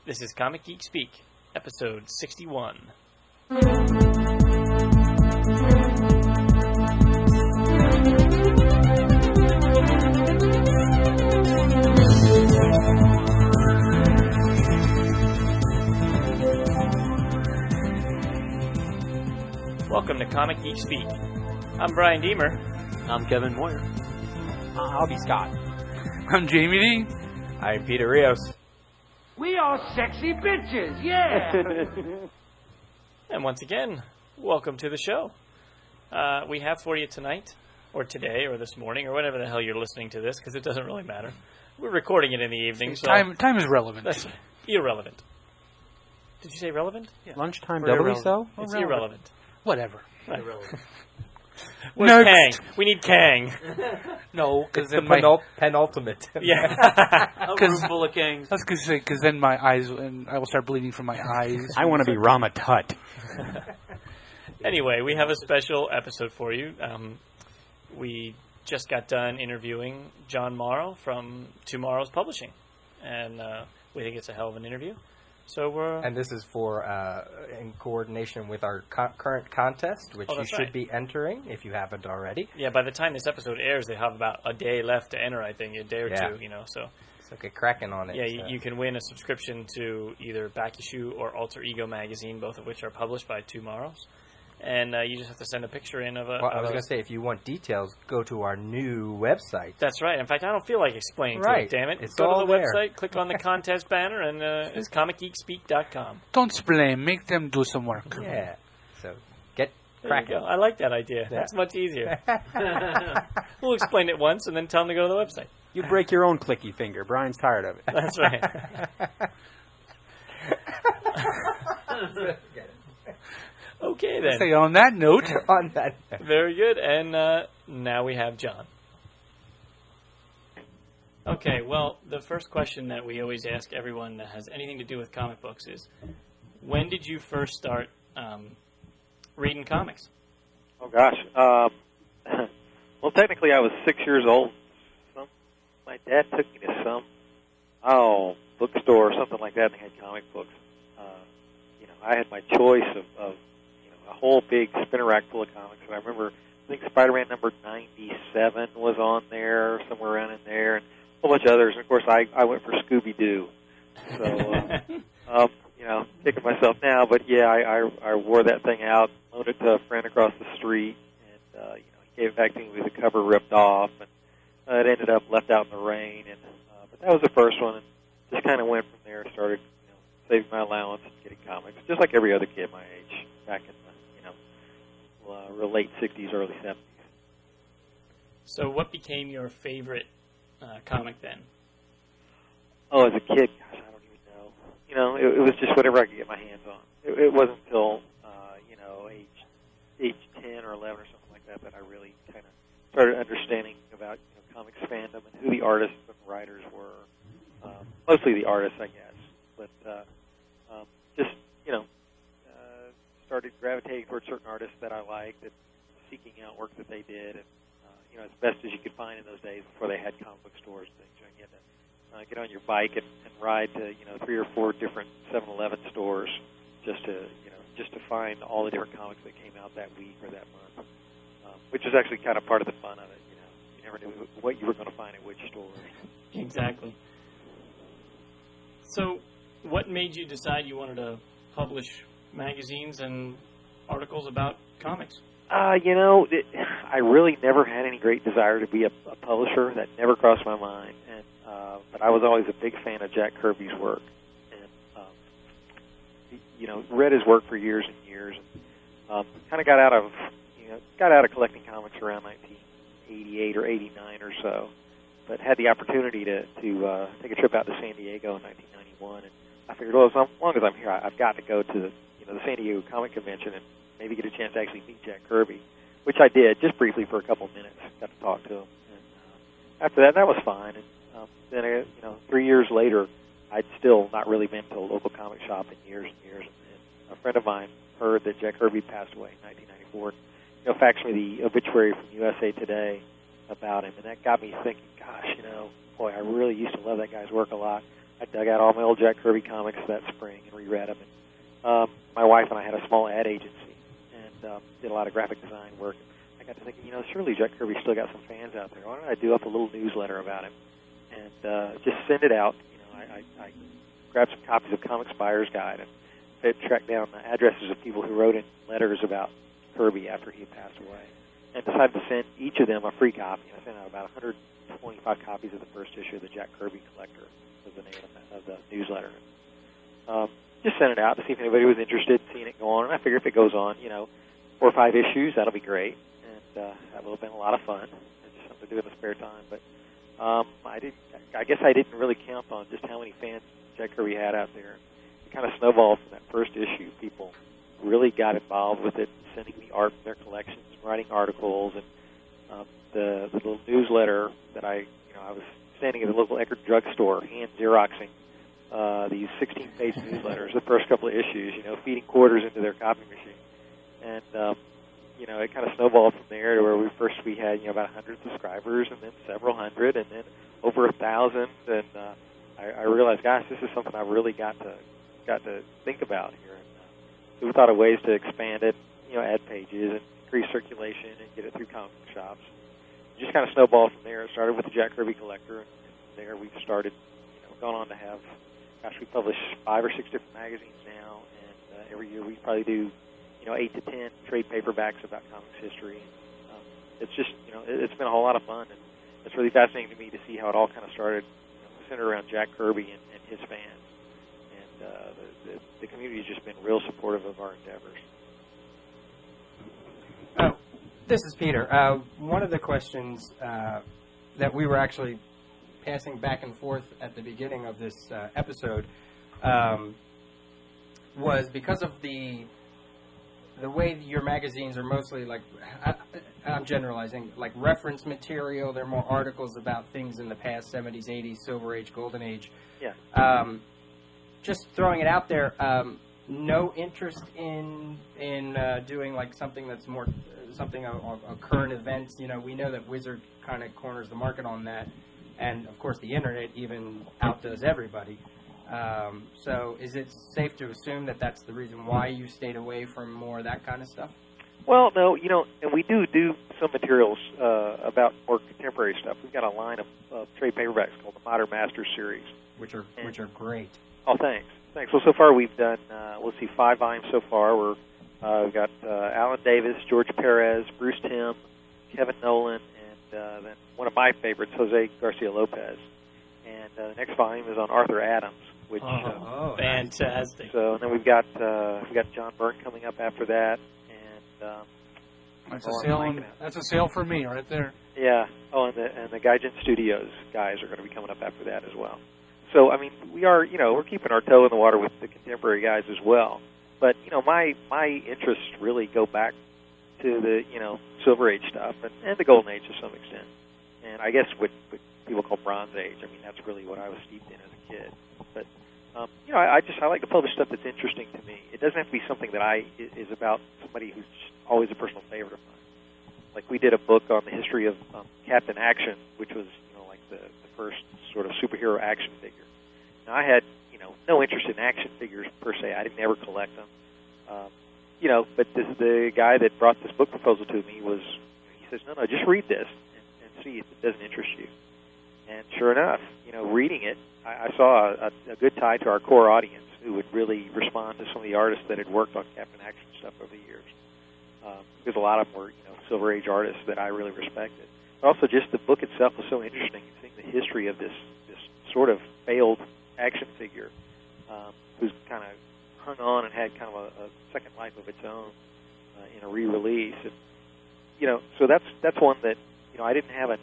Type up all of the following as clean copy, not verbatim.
This is Comic Geek Speak, episode 61. Welcome to Comic Geek Speak. I'm Brian Deemer. I'm Kevin Moyer. I'll be Scott. I'm Jamie Dean. I'm Peter Rios. We are sexy bitches, yeah! And once again, welcome to the show. We have for you tonight, or today, or this morning, or whenever the hell you're listening to this, because it doesn't really matter. We're recording it in the evening, so... Time is relevant. That's irrelevant. Did you say relevant? Yeah. Lunchtime Or doubly irrelevant. so? It's irrelevant. Whatever. Irrelevant. Where's Kang? We need Kang. No, because It's then the penultimate. Yeah. A room full of kings. I was going to say, because then my eyes, and I will start bleeding from my eyes. I want to be Rama Tut. Anyway, we have a special episode for you. We just got done interviewing John Morrow from TwoMorrows Publishing, and we think it's a hell of an interview. So we're... And this is for, in coordination with our current contest, which you should be entering if you haven't already. Yeah, by the time this episode airs, they have about a day left to enter, I think, a day or two, so... So get cracking on it. Yeah, you can win a subscription to either Back Issue or Alter Ego magazine, both of which are published by TwoMorrows. And you just have to send a picture in of a... Well, I was going to say, if you want details, go to our new website. That's right. In fact, I don't feel like explaining to you, damn it. It's go all to the there. website, click on the contest banner, and it's comicgeekspeak.com. Don't explain. Make them do some work. Yeah. So get There cracking. you go. I like that idea. Yeah. That's much easier. We'll explain it once and then tell them to go to the website. You break your own clicky finger. Brian's tired of it. That's right. Okay, then. So on that note, On that. Very good. And now we have John. Okay, well, the first question that we always ask everyone that has anything to do with comic books is, when did you first start reading comics? Oh, gosh. Well, technically, I was 6 years old. My dad took me to some, bookstore or something like that, and they had comic books. I had my choice of a whole big spinner rack full of comics. And I remember, I think Spider-Man number 97 was on there, somewhere around in there, and a whole bunch of others. And, of course, I went for Scooby-Doo. So, kicking myself now. But, yeah, I wore that thing out, loaned it to a friend across the street, and, he gave it back to me with the cover ripped off. And it ended up left out in the rain. And but that was the first one, and just kind of went from there, started saving my allowance and getting comics, just like every other kid my age back in the late 60s, early 70s. So what became your favorite comic then? Oh, as a kid, gosh, I don't even know. It was just whatever I could get my hands on. It wasn't until, age 10 or 11 or something like that that I really kind of started understanding about comics fandom and who the artists and writers were. Mostly the artists, I guess. But just, started gravitating towards certain artists that I liked and seeking out work that they did. And, as best as you could find in those days before they had comic book stores and things. You had to get on your bike and ride to, 3 or 4 different 7-Eleven stores just to find all the different comics that came out that week or that month, which was actually kind of part of the fun of it. You never knew what you were going to find at which stores. Exactly. So what made you decide you wanted to publish magazines and articles about comics? I really never had any great desire to be a publisher. That never crossed my mind. And but I was always a big fan of Jack Kirby's work, and read his work for years and years. And, kind of got out of collecting comics around 1988 or 89 or so. But had the opportunity to take a trip out to San Diego in 1991, and I figured, well, as long as I'm here, I've got to go to the San Diego Comic Convention and maybe get a chance to actually meet Jack Kirby, which I did just briefly for a couple of minutes. Got to talk to him, and after that was fine. And then 3 years later, I'd still not really been to a local comic shop in years and years. And a friend of mine heard that Jack Kirby passed away in 1994. Faxed me the obituary from USA Today about him, and that got me thinking, gosh, boy, I really used to love that guy's work a lot. I dug out all my old Jack Kirby comics that spring and reread them. And, my wife and I had a small ad agency and did a lot of graphic design work. I got to thinking, surely Jack Kirby's still got some fans out there. Why don't I do up a little newsletter about him and just send it out? I grabbed some copies of Comics Buyer's Guide and tracked down the addresses of people who wrote in letters about Kirby after he had passed away, and decided to send each of them a free copy. And I sent out about 125 copies of the first issue of the Jack Kirby Collector, was the name of the newsletter. Just sent it out to see if anybody was interested in seeing it go on. And I figure if it goes on, 4 or 5 issues, that'll be great. And that will have been a lot of fun. It's just something to do in the spare time. But I guess I didn't really count on just how many fans Jack Kirby had out there. It kind of snowballed from that first issue. People really got involved with it, sending me art from their collections, writing articles, and the little newsletter that I was standing at a local Eckerd drugstore, hand Xeroxing these 16-page newsletters, the first couple of issues, feeding quarters into their copy machine. And, it kind of snowballed from there to where we had, about 100 subscribers, and then several hundred, and then over 1,000. And I realized, gosh, this is something I've really got to think about here. And so we thought of ways to expand it, add pages and increase circulation and get it through comic book shops. It just kind of snowballed from there. It started with the Jack Kirby Collector, and there we've started, gone on to have, we publish 5 or 6 different magazines now, and every year we probably do, 8 to 10 trade paperbacks about comics history. It's just, it's been a whole lot of fun, and it's really fascinating to me to see how it all kind of started, centered around Jack Kirby and his fans. And the community has just been real supportive of our endeavors. This is Peter. One of the questions that we were actually passing back and forth at the beginning of this episode was because of the way your magazines are mostly like, I'm generalizing, like reference material. They're more articles about things in the past, 70s, 80s, Silver Age, Golden Age. Yeah. Just throwing it out there, no interest in doing like something that's more a current events. We know that Wizard kind of corners the market on that, and of course the internet even outdoes everybody. So is it safe to assume that that's the reason why you stayed away from more of that kind of stuff? Well, no, and we do some materials about more contemporary stuff. We've got a line of trade paperbacks called the Modern Masters series, which are great. Oh, thanks. Well, so far we've done 5 volumes so far. We've got Alan Davis, George Perez, Bruce Timm, Kevin Nolan, and then one of my favorites, Jose Garcia Lopez. And the next volume is on Arthur Adams, which fantastic. So and then we've got John Byrne coming up after that, and that's a sale for me right there. Yeah. Oh, and the Gaijin Studios guys are going to be coming up after that as well. So I mean, we are we're keeping our toe in the water with the contemporary guys as well. But my interests really go back to the Silver Age stuff and the Golden Age to some extent, and I guess what people call Bronze Age. I mean, that's really what I was steeped in as a kid. But I like to publish stuff that's interesting to me. It doesn't have to be something that is about somebody who's always a personal favorite of mine. Like we did a book on the history of Captain Action, which was like the first sort of superhero action figure. Now I had no interest in action figures per se. I didn't ever collect them. But the guy that brought this book proposal to me he says, no, just read this and see if it doesn't interest you. And sure enough, reading it, I saw a good tie to our core audience who would really respond to some of the artists that had worked on Captain Action stuff over the years. Because a lot of them were, Silver Age artists that I really respected. But also just the book itself was so interesting, seeing the history of this sort of failed action figure who's kind of hung on and had kind of a second life of its own in a re-release. And, so that's one that, I didn't have an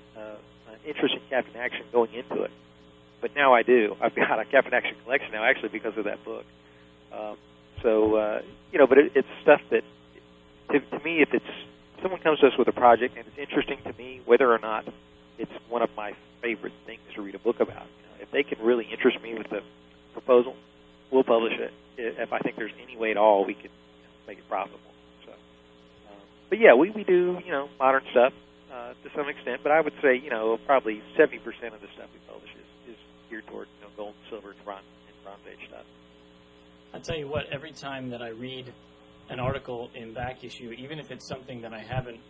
interest in Captain Action going into it. But now I do. I've got a Captain Action collection now, actually, because of that book. But it's stuff that, to me, if someone comes to us with a project and it's interesting to me, whether or not it's one of my favorite things to read a book about. If they can really interest me with the proposal, we'll publish it. If I think there's any way at all we can make it profitable. So, but yeah, we do modern stuff, to some extent, but I would say, probably 70% of the stuff we publish is geared toward, gold, silver, and Bronze Age stuff. I'll tell you what, every time that I read an article in back issue, even if it's something that I haven't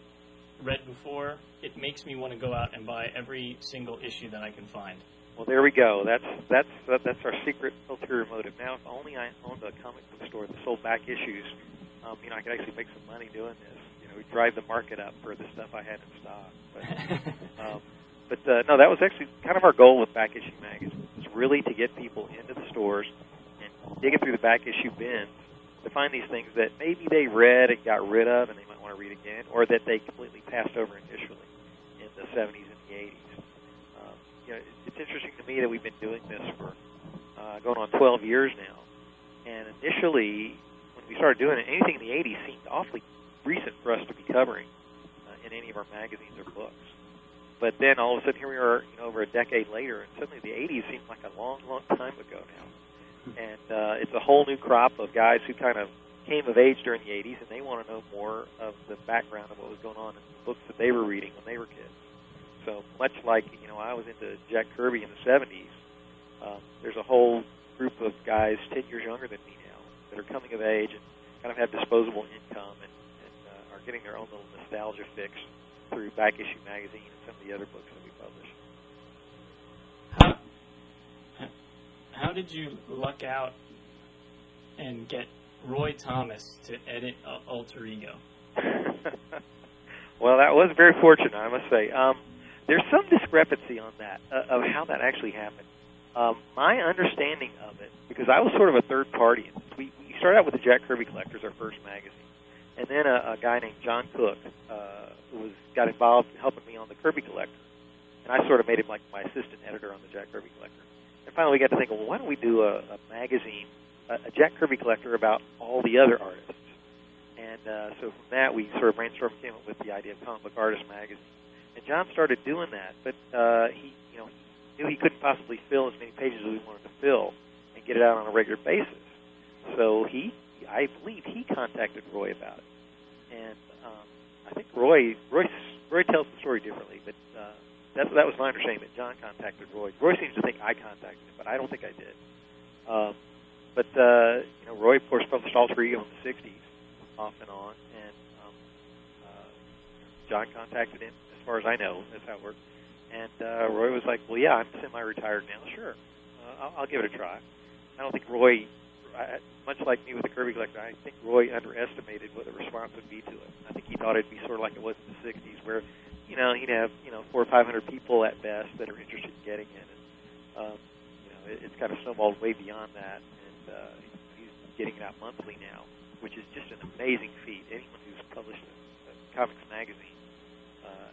read before, it makes me want to go out and buy every single issue that I can find. Well, there we go. That's our secret ulterior motive. Now, if only I owned a comic book store that sold back issues, I could actually make some money doing this. We drive the market up for the stuff I had in stock. But no, that was actually kind of our goal with back issue magazine, was really to get people into the stores and digging through the back issue bins to find these things that maybe they read and got rid of and they might want to read again, or that they completely passed over initially in the 70s and the 80s. It's interesting to me that we've been doing this for going on 12 years now. And initially, when we started doing it, anything in the 80s seemed awfully recent for us to be covering in any of our magazines or books. But then all of a sudden, here we are, over a decade later, and suddenly the 80s seems like a long, long time ago now. And it's a whole new crop of guys who kind of came of age during the 80s, and they want to know more of the background of what was going on in the books that they were reading when they were kids. So much like, I was into Jack Kirby in the 70s, there's a whole group of guys 10 years younger than me now that are coming of age and kind of have disposable income and are getting their own little nostalgia fix through Back Issue Magazine and some of the other books that we publish. How did you luck out and get Roy Thomas to edit Alter Ego? Well, that was very fortunate, I must say. There's some discrepancy on that, of how that actually happened. My understanding of it, because I was sort of a third party, we started out with the Jack Kirby Collectors, our first magazine, and then a guy named John Cook got involved helping me on the Kirby Collector, and I sort of made him like my assistant editor on the Jack Kirby Collector. And finally we got to think, well, why don't we do a magazine, a Jack Kirby Collector about all the other artists? And so from that we sort of brainstormed and came up with the idea of Comic Book Artist Magazine. And John started doing that, but he knew he couldn't possibly fill as many pages as we wanted to fill and get it out on a regular basis. So I believe he contacted Roy about it. And I think Roy tells the story differently, but that was my understanding, that John contacted Roy. Roy seems to think I contacted him, but I don't think I did. But Roy, of course, published Alter Ego in the 60s, off and on, and John contacted him. As far as I know, that's how it worked. And Roy was like, well, yeah, I'm semi-retired now. Sure, I'll give it a try. I don't think Roy, much like me with the Kirby Collector, I think Roy underestimated what the response would be to it. I think he thought it'd be sort of like it was in the 60s, where, he'd have, 400 or 500 people at best that are interested in getting it. And, it's kind of snowballed way beyond that. And he's getting it out monthly now, which is just an amazing feat. Anyone who's published a comics magazine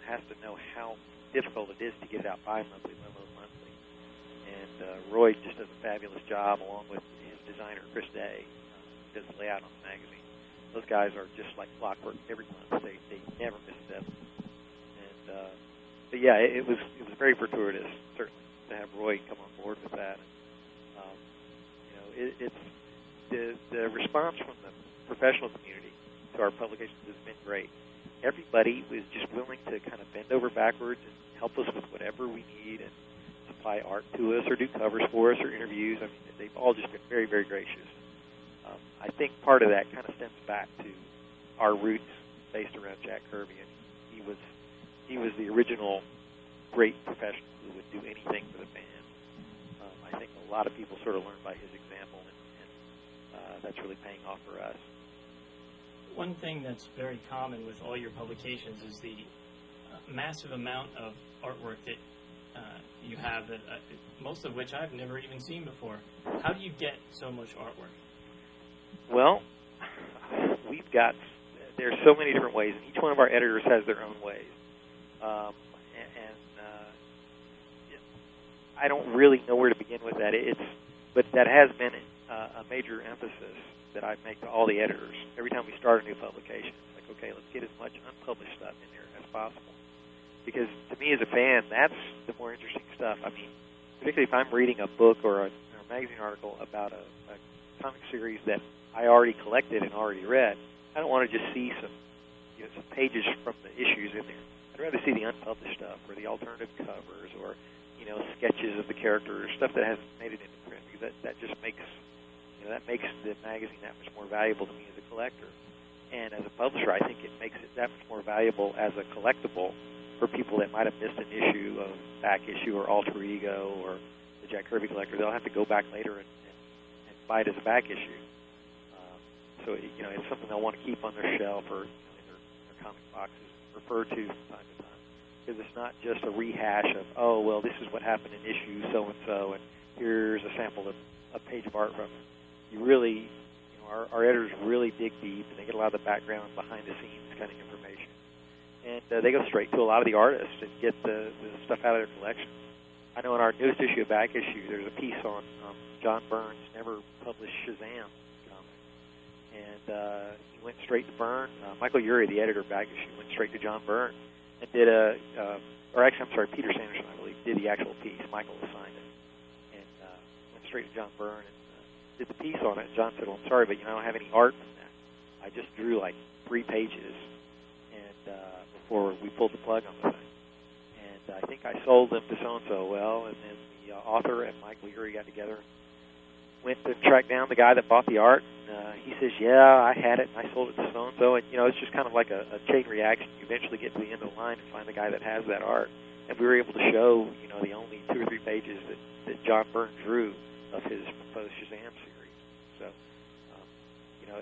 has to know how difficult it is to get it out bi-monthly, let alone monthly. And Roy just does a fabulous job, along with his designer, Chris Day, who does the layout on the magazine. Those guys are just like clockwork every month. They never miss a deadline. And but yeah, it was very fortuitous, certainly, to have Roy come on board with that. It's the response from the professional community to our publications has been great. Everybody was just willing to kind of bend over backwards and help us with whatever we need and supply art to us or do covers for us or interviews. I mean, they've all just been very, very gracious. I think part of that kind of stems back to our roots based around Jack Kirby. I mean, he was the original great professional who would do anything for the fans. I think a lot of people sort of learned by his example, and that's really paying off for us. One thing that's very common with all your publications is the massive amount of artwork that you have, that most of which I've never even seen before. How do you get so much artwork? Well, there's so many different ways, and each one of our editors has their own ways. I don't really know where to begin with that. But that has been a major emphasis that I make to all the editors. Every time we start a new publication, it's like, okay, let's get as much unpublished stuff in there as possible. Because to me as a fan, that's the more interesting stuff. I mean, particularly if I'm reading a book or a magazine article about a comic series that I already collected and already read, I don't want to just see some pages from the issues in there. I'd rather see the unpublished stuff or the alternative covers or, sketches of the characters, stuff that hasn't made it into print, because that just makes, that makes the magazine that much more valuable to me as a collector. And as a publisher, I think it makes it that much more valuable as a collectible for people that might have missed an issue of Back Issue or Alter Ego or the Jack Kirby Collector. They'll have to go back later and buy it as a back issue. So, it's something they'll want to keep on their shelf or in their comic boxes, refer to from time to time. Because it's not just a rehash of, oh, well, this is what happened in issue so-and-so, and here's a sample of a page of art from it. You really, our editors really dig deep, and they get a lot of the background, behind-the-scenes kind of information. And they go straight to a lot of the artists and get the stuff out of their collection. I know in our newest issue of Back Issue, there's a piece on John Byrne's never-published Shazam comic. And he went straight to Byrne. Michael Urey, the editor of Back Issue, went straight to John Byrne and did Peter Sanderson, I believe, did the actual piece. Michael assigned it. And went straight to John Byrne and did the piece on it. And John said, well, I'm sorry, but I don't have any art from that. I just drew like 3 pages and before we pulled the plug on the thing. And I think I sold them to so-and-so. Well, and then the author and Michael Urey got together and went to track down the guy that bought the art. He says, yeah, I had it, and I sold it to so-and-so. And, it's just kind of like a chain reaction. You eventually get to the end of the line and find the guy that has that art. And we were able to show, the only 2 or 3 pages that John Byrne drew of his proposed Shazam series. So,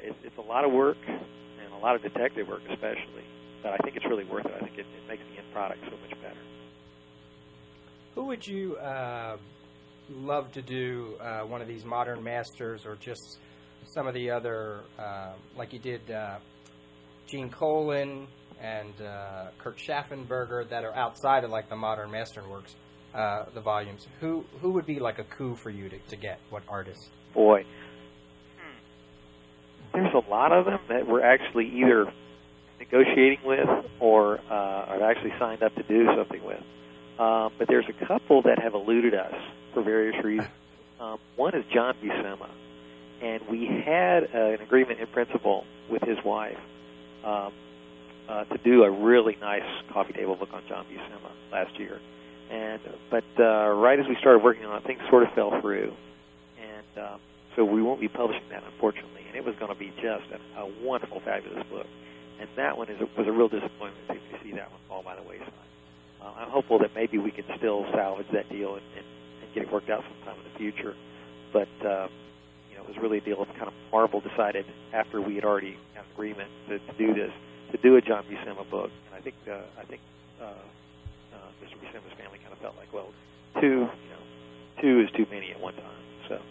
it's a lot of work and a lot of detective work especially. But I think it's really worth it. I think it makes the end product so much better. Who would you love to do one of these Modern Masters or just some of the other, like you did Gene Colan and Kurt Schaffenberger that are outside of like the Modern Masterworks, the volumes? Who would be like a coup for you to get? What artist? Boy. There's a lot of them that we're actually either negotiating with or are actually signed up to do something with. But there's a couple that have eluded us for various reasons. One is John Buscema, and we had an agreement in principle with his wife to do a really nice coffee table book on John Buscema last year. But right as we started working on it, things sort of fell through, and so we won't be publishing that, unfortunately. And it was going to be just a wonderful, fabulous book. And that one was a real disappointment to see that one fall by the wayside. I'm hopeful that maybe we can still salvage that deal and get it worked out sometime in the future. But it was really a deal of kind of Marvel decided after we had already had an agreement to do this, to do a John Buscema book. And I think Mr. Buscema's family kind of felt like, well, two is too many at one time. So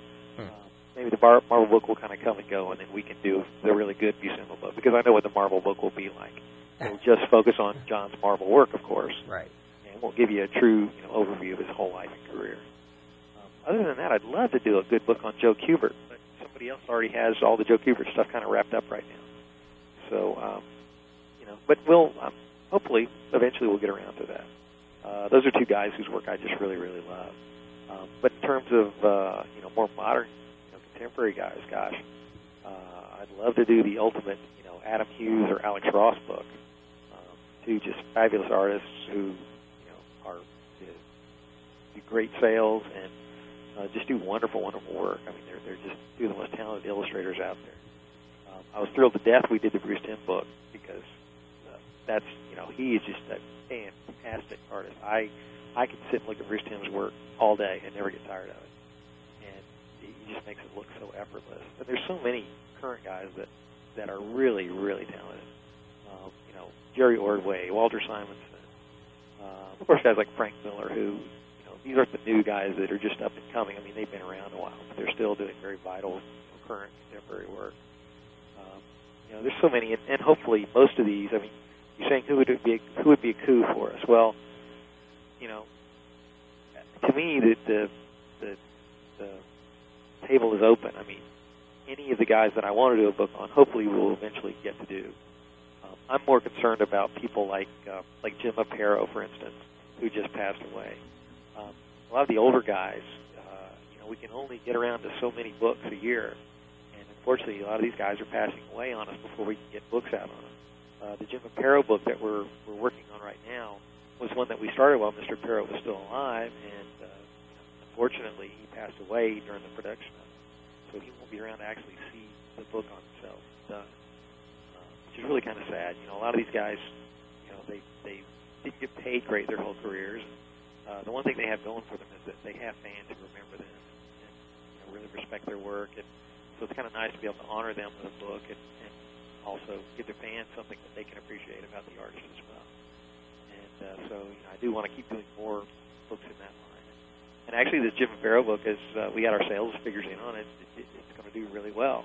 maybe the Marvel book will kind of come and go, and then we can do the really good Buscema book, because I know what the Marvel book will be like. It'll just focus on John's Marvel work, of course. Right. And won't give you a true overview of his whole life and career. Other than that, I'd love to do a good book on Joe Kubert, but somebody else already has all the Joe Kubert stuff kind of wrapped up right now. So, but we'll hopefully eventually we'll get around to that. Those are 2 guys whose work I just really, really love. But in terms of more modern, contemporary guys, gosh, I'd love to do the ultimate, Adam Hughes or Alex Ross book. 2 just fabulous artists who, are do great sales and just do wonderful, wonderful work. I mean, they're just 2 of the most talented illustrators out there. I was thrilled to death we did the Bruce Timm book because that's, he is just a fantastic artist. I can sit and look at Bruce Timm's work all day and never get tired of it. And he just makes it look so effortless. But there's so many current guys that are really, really talented. Jerry Ordway, Walter Simonson, of course, guys like Frank Miller, who, these aren't the new guys that are just up and coming. I mean, they've been around a while, but they're still doing very vital, current, contemporary work. There's so many, and hopefully most of these. I mean, you're saying who would be a coup for us? Well, to me, the table is open. I mean, any of the guys that I want to do a book on, hopefully we'll eventually get to do. I'm more concerned about people like Jim Aparo, for instance, who just passed away. A lot of the older guys, we can only get around to so many books a year, and unfortunately, a lot of these guys are passing away on us before we can get books out on them. The Jim Aparo book that we're working on right now was one that we started while Mr. Aparo was still alive, and unfortunately he passed away during the production of it. So he won't be around to actually see the book on itself done, which is really kind of sad. A lot of these guys, they didn't get paid great their whole careers. The one thing they have going for them is that they have fans who remember them and really respect their work, and so it's kind of nice to be able to honor them with a book and also give their fans something that they can appreciate about the artist as well. And so I do want to keep doing more books in that line. And actually, this Jim Aparo book is we got our sales figures in on it. It's going to do really well.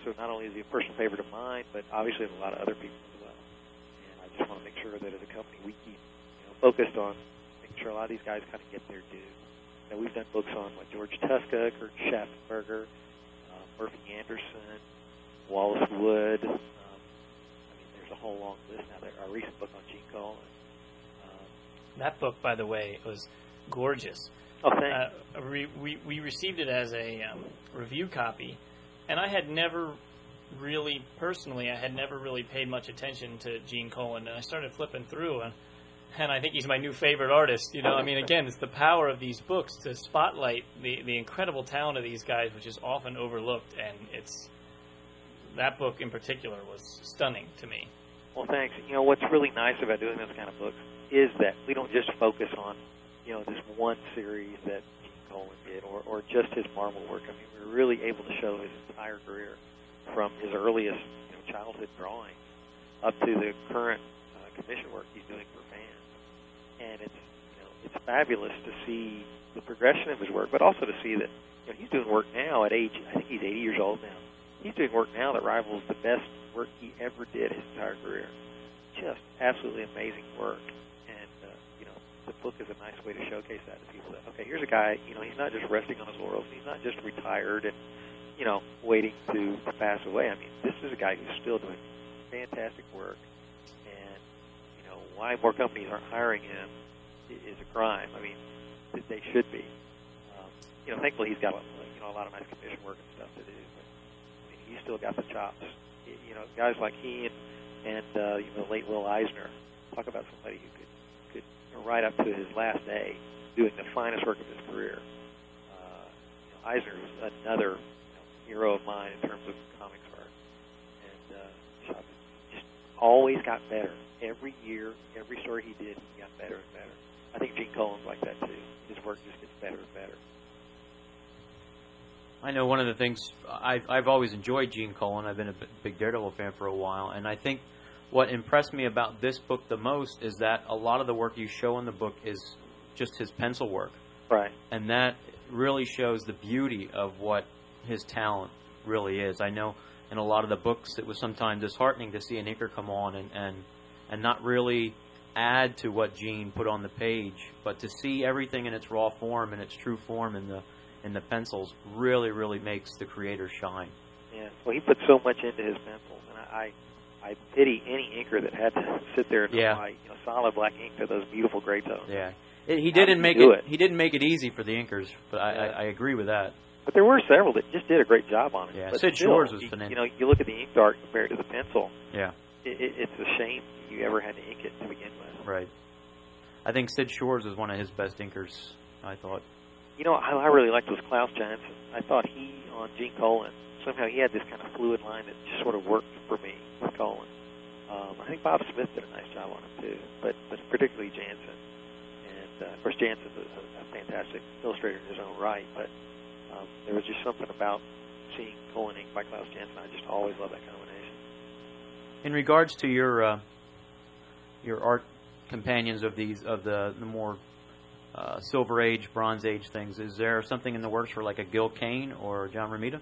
So not only is he a personal favorite of mine, but obviously of a lot of other people as well. And I just want to make sure that as a company we keep focused on making sure a lot of these guys kind of get their due. We've done books on George Tuska, Kurt Schaffenberger, Murphy Anderson, Wallace Wood. There's a whole long list now. Our recent book on Gene Colan. That book, by the way, was gorgeous. Oh, thanks. We received it as a review copy, and I had never really, personally, paid much attention to Gene Colan, and I started flipping through, and I think he's my new favorite artist. Again, it's the power of these books to spotlight the incredible talent of these guys, which is often overlooked, and that book in particular was stunning to me. Well, thanks. What's really nice about doing this kind of books is that we don't just focus on, this one series that Gene Colan did or just his Marvel work. We're really able to show his entire career from his earliest childhood drawing up to the current commission work he's doing for fans. And it's fabulous to see the progression of his work, but also to see that he's doing work now at age, I think he's 80 years old now. He's doing work now that rivals the best work he ever did his entire career. Just absolutely amazing work. And, the book is a nice way to showcase that to people that, okay, here's a guy, he's not just resting on his laurels. He's not just retired and, waiting to pass away. This is a guy who's still doing fantastic work. And, why more companies aren't hiring him is a crime. They should be. Thankfully he's got a lot of nice commission work and stuff to do. But, he's still got the chops. Guys like he and the late Will Eisner, talk about somebody who could right up to his last day doing the finest work of his career. Eisner was another hero of mine in terms of comics art, and just always got better. Every year, every story he did, he got better and better. I think Gene Colan's like that too. His work just gets better and better. I know one of the things, I've always enjoyed Gene Colan. I've been a big Daredevil fan for a while, and I think what impressed me about this book the most is that a lot of the work you show in the book is just his pencil work. Right. And that really shows the beauty of what his talent really is. I know in a lot of the books it was sometimes disheartening to see an inker come on and not really add to what Gene put on the page, but to see everything in its raw form and its true form in the pencils really, really makes the creator shine. Yeah, well, he put so much into his pencils, and I pity any inker that had to sit there and apply solid black ink to those beautiful gray tones. Yeah, he didn't make it. He didn't make it easy for the inkers, but I agree with that. But there were several that just did a great job on it. Yeah, but Sid Shores was phenomenal. You look at the ink art compared to the pencil. Yeah, it's a shame you ever had to ink it to begin with. Right. I think Sid Shores was one of his best inkers. I thought. I really liked was Klaus Janson. I thought he on Gene Colan. Somehow he had this kind of fluid line that just sort of worked for me with Colan. I think Bob Smith did a nice job on it too, but particularly Janson. And of course Janson's a fantastic illustrator in his own right, but there was just something about seeing Colan ink by Klaus Janson. I just always loved that combination. In regards to your art companions of the more Silver Age, Bronze Age things, is there something in the works for like a Gil Kane or John Romita?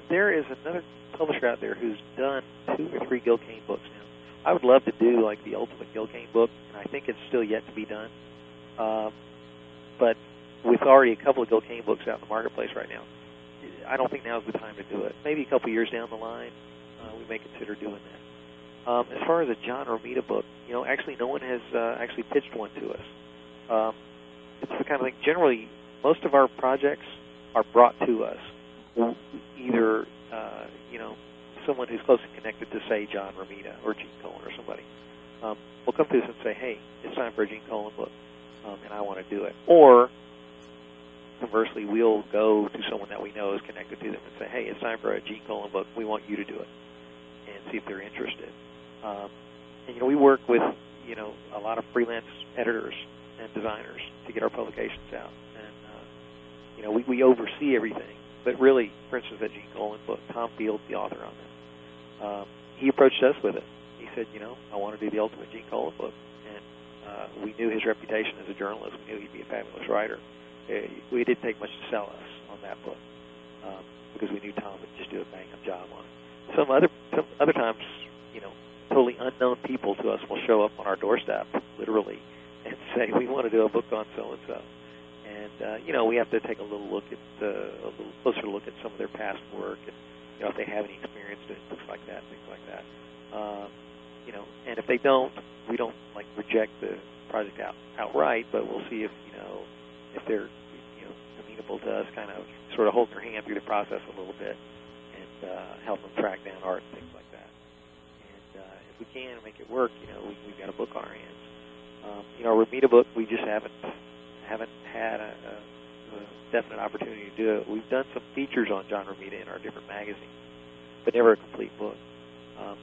There is another publisher out there who's done 2 or 3 Gil Kane books now. I would love to do like the ultimate Gil Kane book, and I think it's still yet to be done. But with already a couple of Gil Kane books out in the marketplace right now, I don't think now's the time to do it. Maybe a couple years down the line, we may consider doing that. As far as a John Romita book, actually no one has actually pitched one to us. It's the kind of thing, generally, most of our projects are brought to us. either someone who's closely connected to, say, John Romita or Gene Colan or somebody, will come to us and say, hey, it's time for a Gene Colan book, and I want to do it. Or, conversely, we'll go to someone that we know is connected to them and say, hey, it's time for a Gene Colan book. We want you to do it, and see if they're interested. And we work with a lot of freelance editors and designers to get our publications out, and we oversee everything. But really, for instance, that Gene Colan book, Tom Field's the author on it. He approached us with it. He said, I want to do the ultimate Gene Colan book, and we knew his reputation as a journalist. We knew he'd be a fabulous writer. We didn't take much to sell us on that book because we knew Tom would just do a bang-up job on it. Some other times, totally unknown people to us will show up on our doorstep, literally, and say, we want to do a book on so-and-so. And, we have to take a little closer look at some of their past work and, if they have any experience doing books like that, things like that. And if they don't, we don't, reject the project outright, but we'll see if they're, amenable to us kind of sort of holding their hand through the process a little bit and help them track down art and things like that. And if we can make it work, we've got a book on our hands. Our Romita book, we just haven't had a definite opportunity to do it. We've done some features on John Romita in our different magazines, but never a complete book.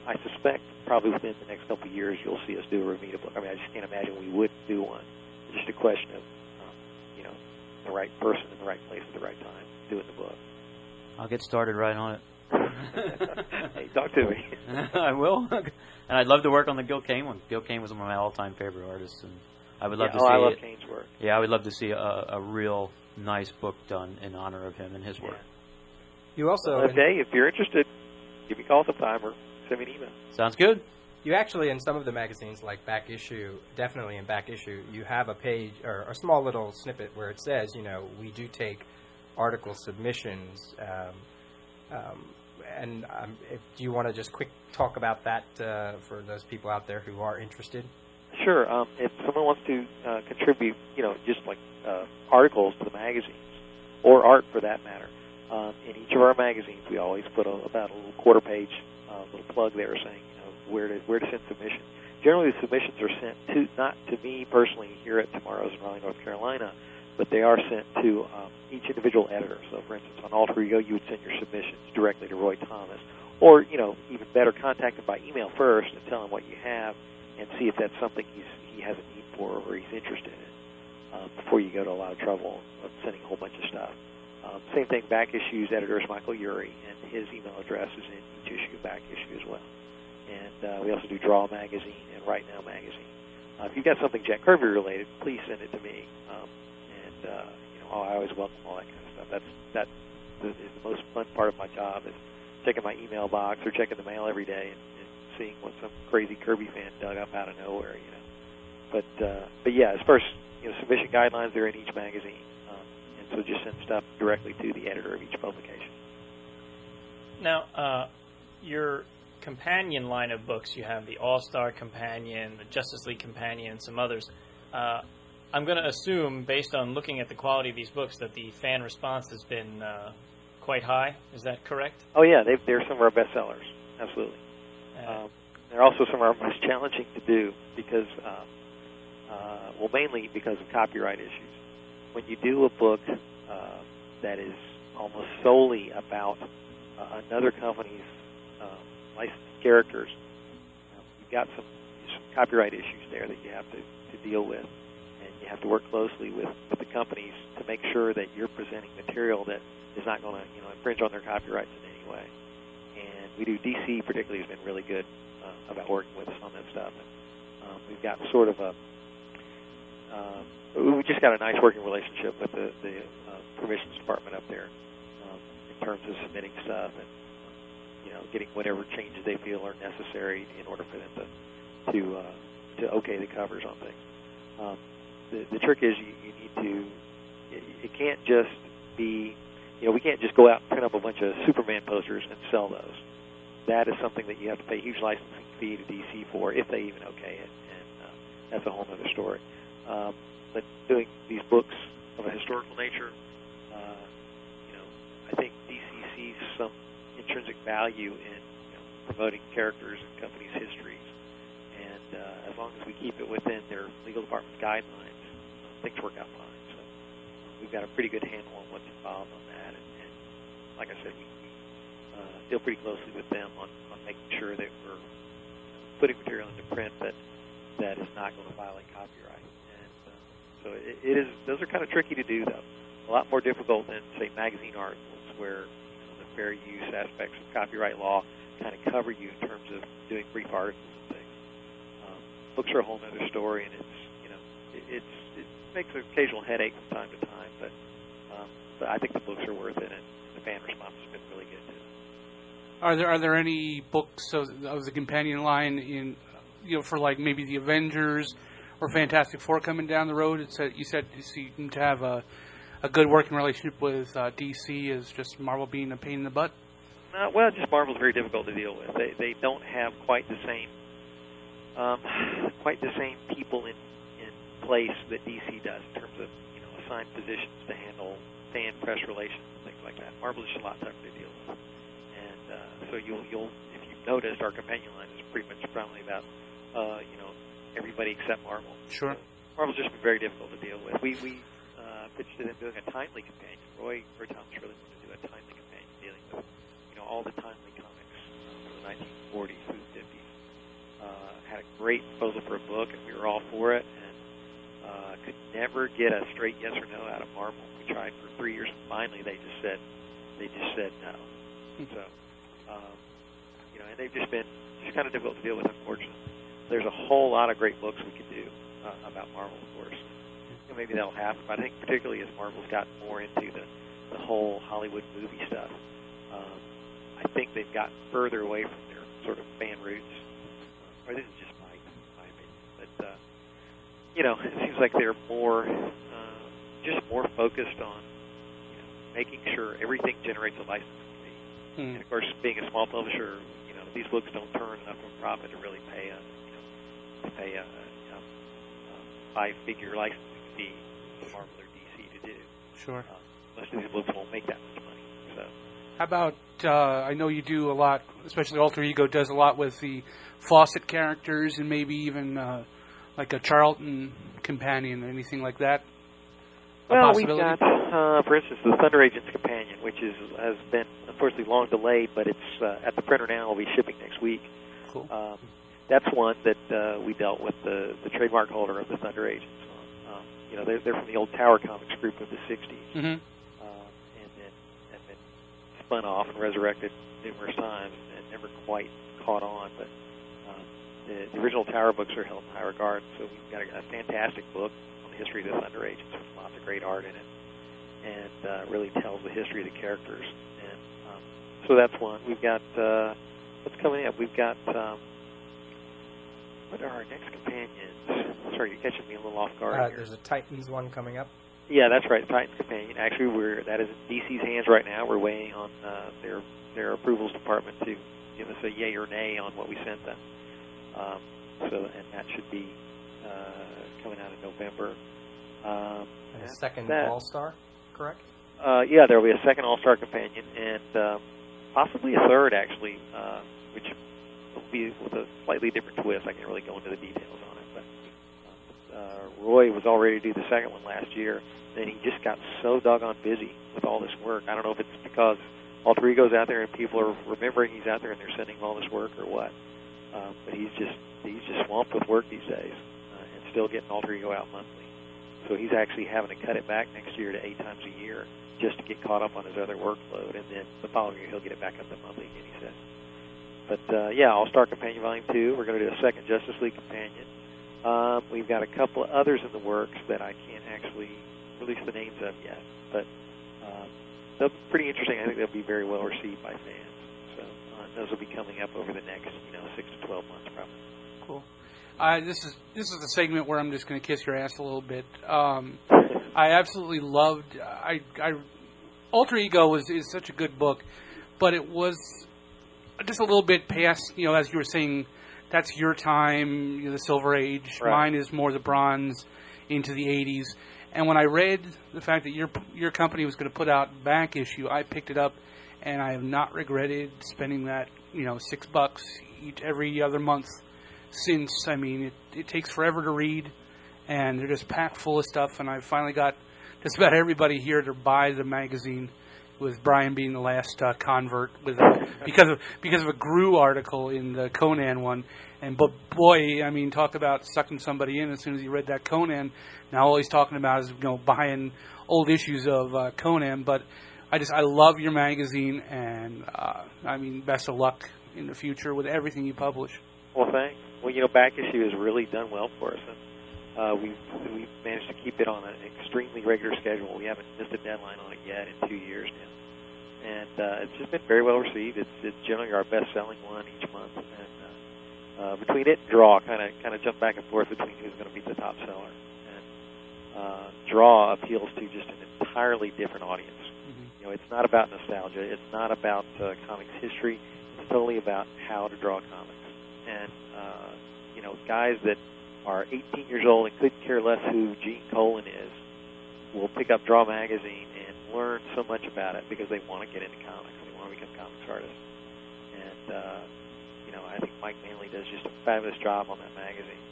I suspect probably within the next couple of years you'll see us do a Romita book. I mean, I just can't imagine we wouldn't do one. It's just a question of, the right person in the right place at the right time doing the book. I'll get started right on it. Hey, talk to me. I will. And I'd love to work on the Gil Kane one. Gil Kane was one of my all-time favorite artists, and I would love to see I love Kane's work. Yeah, I would love to see a real nice book done in honor of him and his work. You also... Okay, if you're interested, give me a call sometime or send me an email. Sounds good. You actually, in some of the magazines, like Back Issue, definitely in Back Issue, you have a page or a small little snippet where it says, we do take article submissions. Do you want to just quick talk about that for those people out there who are interested? Sure. If someone wants to contribute, just like articles to the magazines, or art for that matter, in each of our magazines, we always put about a little quarter-page little plug there saying, where to send submissions. Generally, the submissions are sent to, not to me personally here at TwoMorrows in Raleigh, North Carolina, but they are sent to each individual editor. So, for instance, on Alter Ego, you would send your submissions directly to Roy Thomas. Or, even better, contact him by email first and tell him what you have and see if that's something he has a need for or he's interested in before you go to a lot of trouble of sending a whole bunch of stuff. Same thing, Back Issues editor is Michael Urey, and his email address is in each issue of Back Issue as well. And we also do Draw Magazine and Right Now Magazine. If you've got something Jack Kirby related, please send it to me. I always welcome all that kind of stuff. That is the most fun part of my job is checking my email box or checking the mail every day and seeing what some crazy Kirby fan dug up out of nowhere. But yeah, as far as submission guidelines, they're in each magazine, and so just send stuff directly to the editor of each publication. Now, your companion line of books, you have the All-Star Companion, the Justice League Companion, and some others. I'm going to assume, based on looking at the quality of these books, that the fan response has been quite high. Is that correct? Oh, yeah. They're some of our best sellers. Absolutely. They're also some of our most challenging to do because, mainly because of copyright issues. When you do a book that is almost solely about another company's licensed characters, you've got some copyright issues there that you have to deal with, and you have to work closely with the companies to make sure that you're presenting material that is not going to infringe on their copyrights in any way. And we do DC particularly has been really good about working with us on that stuff. And we've got sort of we just got a nice working relationship with the permissions department up there in terms of submitting stuff and getting whatever changes they feel are necessary in order for them to okay the covers on things. The trick is you need to. It can't just be. We can't just go out and print up a bunch of Superman posters and sell those. That is something that you have to pay a huge licensing fee to DC for, if they even okay it, and that's a whole other story. But doing these books of a historical nature, I think DC intrinsic value in promoting characters and companies' histories, and as long as we keep it within their legal department's guidelines, things work out fine. So we've got a pretty good handle on what's involved on that, and like I said, we deal pretty closely with them on making sure that we're putting material into print that is not going to violate copyright. And so it is. Those are kind of tricky to do, though. A lot more difficult than, say, magazine articles, where the fair use aspects of copyright law kind of cover you in terms of doing brief articles and things. Books are a whole other story, and it makes an occasional headache from time to time, but I think the books are worth it, and the fan response has been really good too. Are there any books of the companion line in for like maybe the Avengers or Fantastic Four coming down the road? You said you seem to have a good working relationship with DC. Is just Marvel being a pain in the butt? Well, just Marvel's very difficult to deal with. They don't have quite the same people in place that DC does in terms of assigned positions to handle fan press relations and things like that. Marvel is just a lot tougher to deal with, and so you'll if you've noticed, our companion line is pretty much predominantly about everybody except Marvel. Sure. So Marvel's just been very difficult to deal with. We pitched to them doing a timely companion. Roy Thomas really wanted to do a timely companion dealing with all the timely comics from the 1940s through the 50s. Had a great proposal for a book, and we were all for it, and could never get a straight yes or no out of Marvel. We tried for 3 years, and finally they just said no. So and they've just been kind of difficult to deal with, unfortunately. There's a whole lot of great books we could do about Marvel, of course. Maybe that'll happen, but I think particularly as Marvel's gotten more into the whole Hollywood movie stuff, I think they've gotten further away from their sort of fan roots. Or this is just my opinion, but it seems like they're more focused on making sure everything generates a licensing fee. And of course, being a small publisher, these books don't turn enough of a profit to really pay a five-figure licensing fee to Marvel or DC to do. Sure. Most of these books won't make that much money. So. How about, I know you do a lot, especially Alter Ego does a lot with the Fawcett characters and maybe even like a Charlton companion, anything like that? Well, we've got, for instance, the Thunder Agent's Companion, which has been, unfortunately, long delayed, but it's at the printer now. Will be shipping next week. Cool. That's one that we dealt with the trademark holder of the Thunder Agents. They're from the old Tower Comics group of the 60s. Mm-hmm. And then spun off and resurrected numerous times and never quite caught on. But the original Tower books are held in high regard, so we've got a fantastic book on the history of the Thunder Agents with lots of great art in it, and really tells the history of the characters. And so that's one. We've got what's coming up. We've got what are our next companions? Sorry, you're catching me a little off guard here. There's a Titans one coming up. Yeah, that's right, Titans Companion. Actually, that is in DC's hands right now. We're waiting on their approvals department to give us a yay or nay on what we sent them. And that should be coming out in November. And a second All-Star, correct? Yeah, there will be a second All-Star Companion, and possibly a third, actually, which will be with a slightly different twist. I can't really go into the details on it, but Roy was all ready to do the second one last year. Then he just got so doggone busy with all this work. I don't know if it's because Alter Ego's out there and people are remembering he's out there and they're sending him all this work or what. But he's just swamped with work these days and still getting Alter Ego out monthly. So he's actually having to cut it back next year to 8 times a year just to get caught up on his other workload. And then the following year he'll get it back up to monthly again, he says. But, yeah, All-Star Companion Volume 2. We're going to do a second Justice League Companion. We've got a couple of others in the works that I can't actually release the names of yet. But they're pretty interesting. I think they'll be very well received by fans. So those will be coming up over the next 6 to 12 months probably. Cool. This is the segment where I'm just going to kiss your ass a little bit. I absolutely loved. Alter Ego is such a good book, but it was just a little bit past. As you were saying, that's your time, the Silver Age. Right. Mine is more the Bronze into the 80s. And when I read the fact that your company was going to put out back issue, I picked it up and I have not regretted spending that, $6 every other month since. I mean, it takes forever to read, and they're just packed full of stuff, and I finally got just about everybody here to buy the magazine, with Brian being the last convert because of a Gru article in the Conan one. And but boy, I mean, talk about sucking somebody in as soon as he read that Conan. Now all he's talking about is buying old issues of Conan. But I love your magazine, and I mean, best of luck in the future with everything you publish. Well, thanks. Well, back issue has really done well for us, and we've managed to keep it on an extremely regular schedule. We haven't missed a deadline on it yet in 2 years now. And it's just been very well received. It's generally our best-selling one each month. And between it and Draw, kind of jump back and forth between who's going to be the top seller. And Draw appeals to just an entirely different audience. Mm-hmm. It's not about nostalgia. It's not about comics history. It's totally about how to draw comics. And guys that are 18 years old and couldn't care less who Gene Colan is will pick up Draw magazine and learn so much about it because they want to get into comics. They want to become comics artists. And, I think Mike Manley does just a fabulous job on that magazine.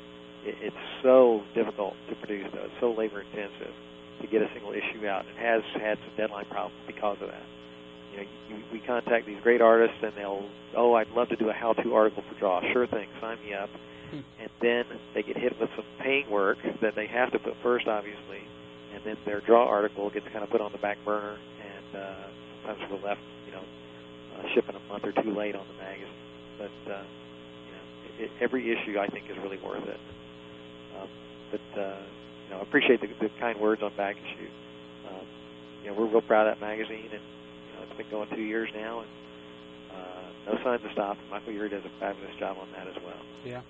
It's so difficult to produce, though. It's so labor-intensive to get a single issue out. It has had some deadline problems because of that. We contact these great artists, and they'll, I'd love to do a how-to article for Draw. Sure thing, sign me up. And then they get hit with some paying work that they have to put first, obviously, and then their Draw article gets kind of put on the back burner, and sometimes we're left, shipping a month or two late on the magazine. But every issue I think is really worth it. I appreciate the kind words on back issue. We're real proud of that magazine, and it's been going 2 years now, and no signs of stopping. Michael Urie does a fabulous job on that as well. Yeah.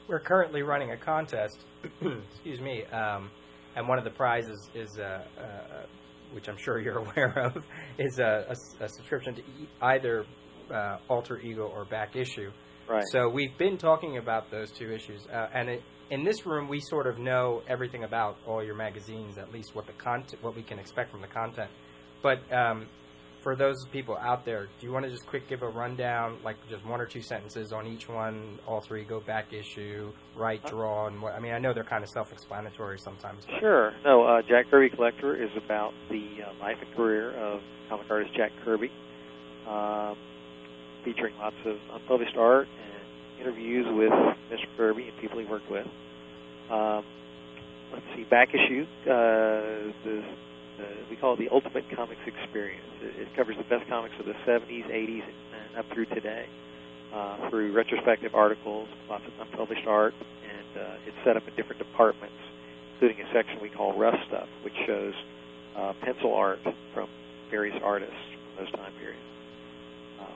We're currently running a contest, excuse me, and one of the prizes is, which I'm sure you're aware of, is a subscription to either Alter Ego or Back Issue. Right. So we've been talking about those two issues, and in this room we sort of know everything about all your magazines, at least what we can expect from the content. But for those people out there, do you want to just give a rundown, like just one or two sentences on each one? Alter Ego, Back Issue, Write, Draw, and what? I mean, I know they're kind of self-explanatory sometimes. Sure. No, Jack Kirby Collector is about the life and career of comic artist Jack Kirby, featuring lots of unpublished art and interviews with Mr. Kirby and people he worked with. Let's see, Back Issue, we call it the Ultimate Comics Experience. It covers the best comics of the 70s, 80s, and up through today, through retrospective articles, lots of unpublished art, and it's set up in different departments, including a section we call Rough Stuff, which shows pencil art from various artists from those time periods.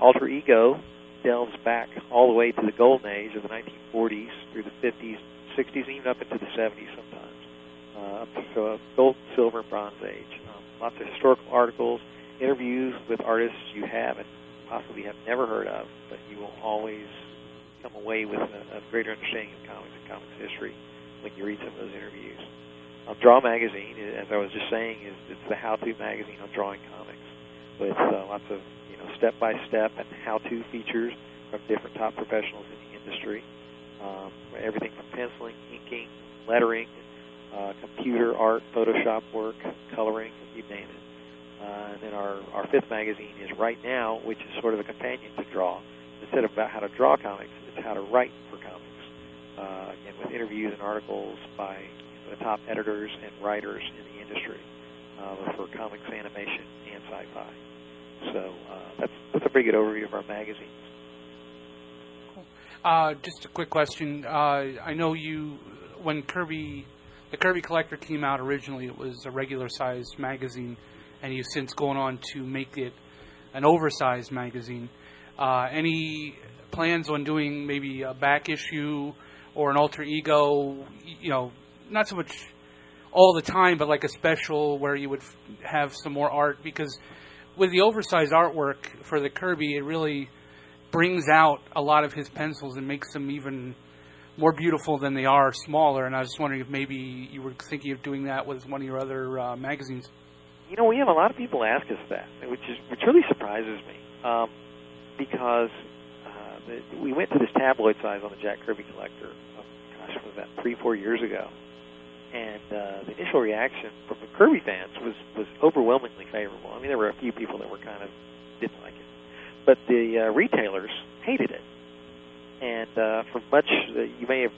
Alter Ego delves back all the way to the golden age of the 1940s through the 50s, 60s, even up into the 70s sometimes. So gold, silver, and bronze age. Lots of historical articles, interviews with artists you have and possibly have never heard of, but you will always come away with a greater understanding of comics and comics history when you read some of those interviews. Draw Magazine, as I was just saying, it's the how-to magazine on drawing comics with lots of step-by-step and how-to features from different top professionals in the industry. Everything from penciling, inking, lettering, computer art, Photoshop work, coloring, you name it. And then our fifth magazine is Right Now, which is sort of a companion to Draw. Instead of about how to draw comics, it's how to write for comics. Again, with interviews and articles by the top editors and writers in the industry for comics, animation, and sci-fi. So that's a pretty good overview of our magazines. Cool. Just a quick question. I know when the Kirby Collector came out originally, it was a regular-sized magazine, and you've since gone on to make it an oversized magazine. Any plans on doing maybe a Back Issue or an Alter Ego, not so much all the time, but like a special where you would have some more art? Because with the oversized artwork for the Kirby, it really brings out a lot of his pencils and makes them even more beautiful than they are smaller. And I was just wondering if maybe you were thinking of doing that with one of your other magazines. we have a lot of people ask us that, which really surprises me, because we went to this tabloid size on the Jack Kirby Collector, it was about 3-4 years ago, and the initial reaction from the Kirby fans was overwhelmingly favorable. I mean, there were a few people that were kind of didn't like it, but the retailers hated it. And for much, you may have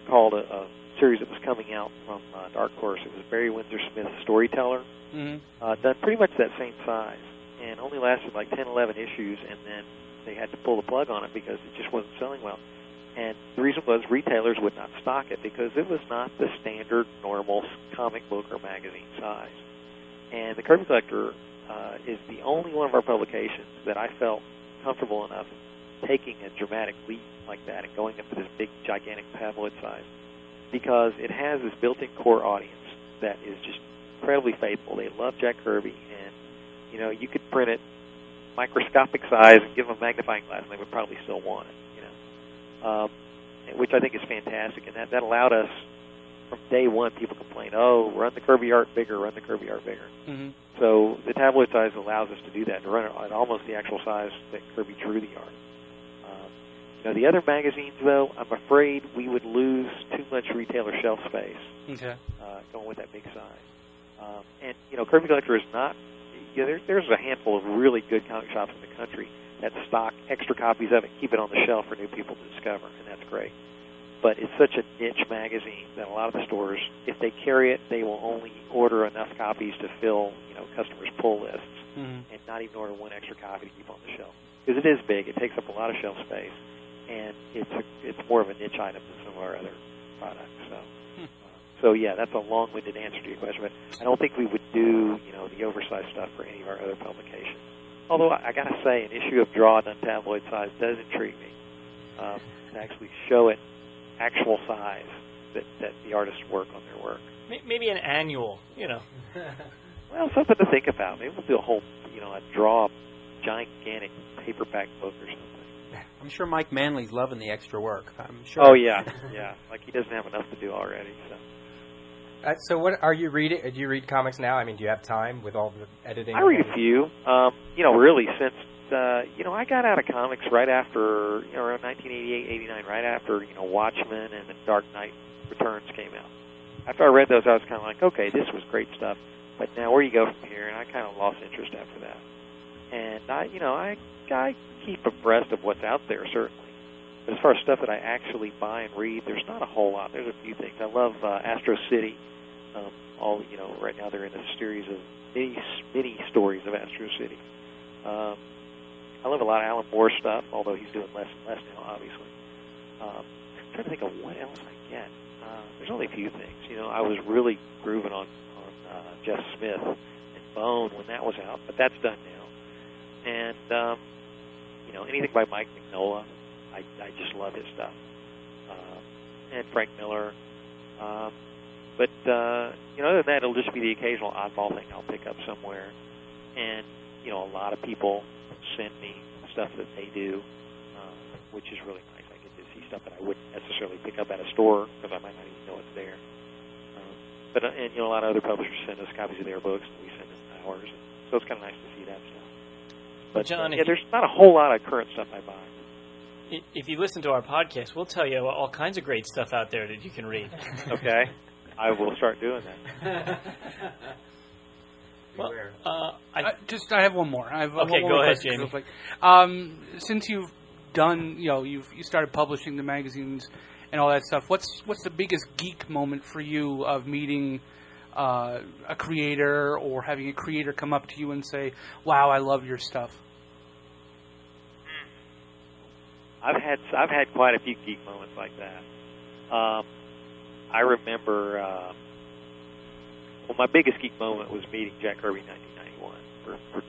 recalled a series that was coming out from Dark Horse. It was Barry Windsor Smith's Storyteller, done pretty much that same size, and only lasted like 10, 11 issues, and then they had to pull the plug on it because it just wasn't selling well. And the reason was retailers would not stock it because it was not the standard, normal comic book or magazine size. And the Kirby Collector is the only one of our publications that I felt comfortable enough taking a dramatic leap like that and going up to this big, gigantic tabloid size, because it has this built-in core audience that is just incredibly faithful. They love Jack Kirby, and you could print it microscopic size and give them a magnifying glass, and they would probably still want it. Which I think is fantastic, and that allowed us from day one. People complain, "Oh, run the Kirby art bigger, run the Kirby art bigger." Mm-hmm. So the tabloid size allows us to do that, to run it at almost the actual size that Kirby drew the art. The other magazines, though, I'm afraid we would lose too much retailer shelf space. Okay. Going with that big size. And Kirby Collector is not. There's a handful of really good comic shops in the country that stock extra copies of it, keep it on the shelf for new people to discover, and that's great. But it's such a niche magazine that a lot of the stores, if they carry it, they will only order enough copies to fill, customers' pull lists, and not even order one extra copy to keep on the shelf. Because it is big, it takes up a lot of shelf space, and it's more of a niche item than some of our other products. So yeah, that's a long-winded answer to your question, but I don't think we would do, the oversized stuff for any of our other publications. Although I got to say, an issue of Draw done tabloid size does intrigue me. To actually show it actual size that the artists work on their work. Maybe an annual, Well, something to think about. Maybe we'll do a whole, a Draw gigantic paperback book or something. I'm sure Mike Manley's loving the extra work. I'm sure. Oh yeah, yeah. Like he doesn't have enough to do already. So what are you reading? Do you read comics now? I mean, do you have time with all the editing? I read a few. Really since I got out of comics right after around 1988, 89, right after Watchmen and The Dark Knight Returns came out. After I read those, I was kind of like, okay, this was great stuff, but now where do you go from here? And I kind of lost interest after that. And I keep abreast of what's out there certainly. But as far as stuff that I actually buy and read, there's not a whole lot. There's a few things. I love Astro City. Right now they're in a series of mini stories of Astro City. I love a lot of Alan Moore stuff, although he's doing less and less now, obviously. I'm trying to think of what else I get. There's only a few things. I was really grooving on Jeff Smith and Bone when that was out, but that's done now. And anything by Mike Mignola, I just love his stuff. And Frank Miller. But other than that, it'll just be the occasional oddball thing I'll pick up somewhere. And, a lot of people send me stuff that they do, which is really nice. I get to see stuff that I wouldn't necessarily pick up at a store because I might not even know it's there. But a lot of other publishers send us copies of their books, and we send them ours. So it's kind of nice to see that stuff. But, John, there's not a whole lot of current stuff I buy. If you listen to our podcast, we'll tell you all kinds of great stuff out there that you can read. Okay. I will start doing that. Well, I have one more. Okay, go ahead, Jamie. Since you've done, you started publishing the magazines and all that stuff. What's the biggest geek moment for you of meeting a creator or having a creator come up to you and say, "Wow, I love your stuff"? I've had quite a few geek moments like that. I remember, my biggest geek moment was meeting Jack Kirby in 1991.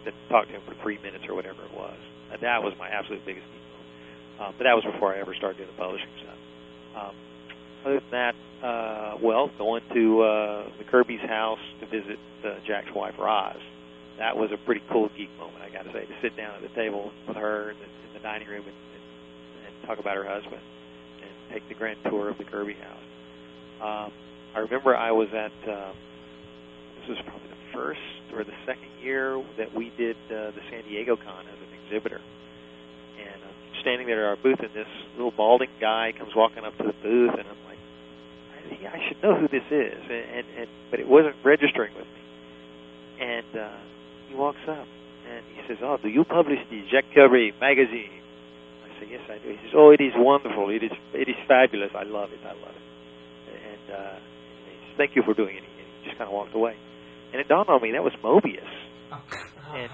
To talk to him for 3 minutes or whatever it was. And that was my absolute biggest geek moment. But that was before I ever started doing the publishing stuff. Other than that, going to the Kirby's house to visit Jack's wife, Roz. That was a pretty cool geek moment, I got to say, to sit down at the table with her in the dining room and talk about her husband and take the grand tour of the Kirby house. I remember I was at, this was probably the first or the second year that we did the San Diego Con as an exhibitor. And I'm standing there at our booth, and this little balding guy comes walking up to the booth, and I'm like, I should know who this is, but it wasn't registering with me. And he walks up, and he says, "Oh, do you publish the Jack Kirby magazine?" I say, "Yes, I do." He says, "Oh, it is wonderful. It is fabulous. I love it. And he says, "Thank you for doing it." And he just kind of walked away. And it dawned on me that was Mobius. And,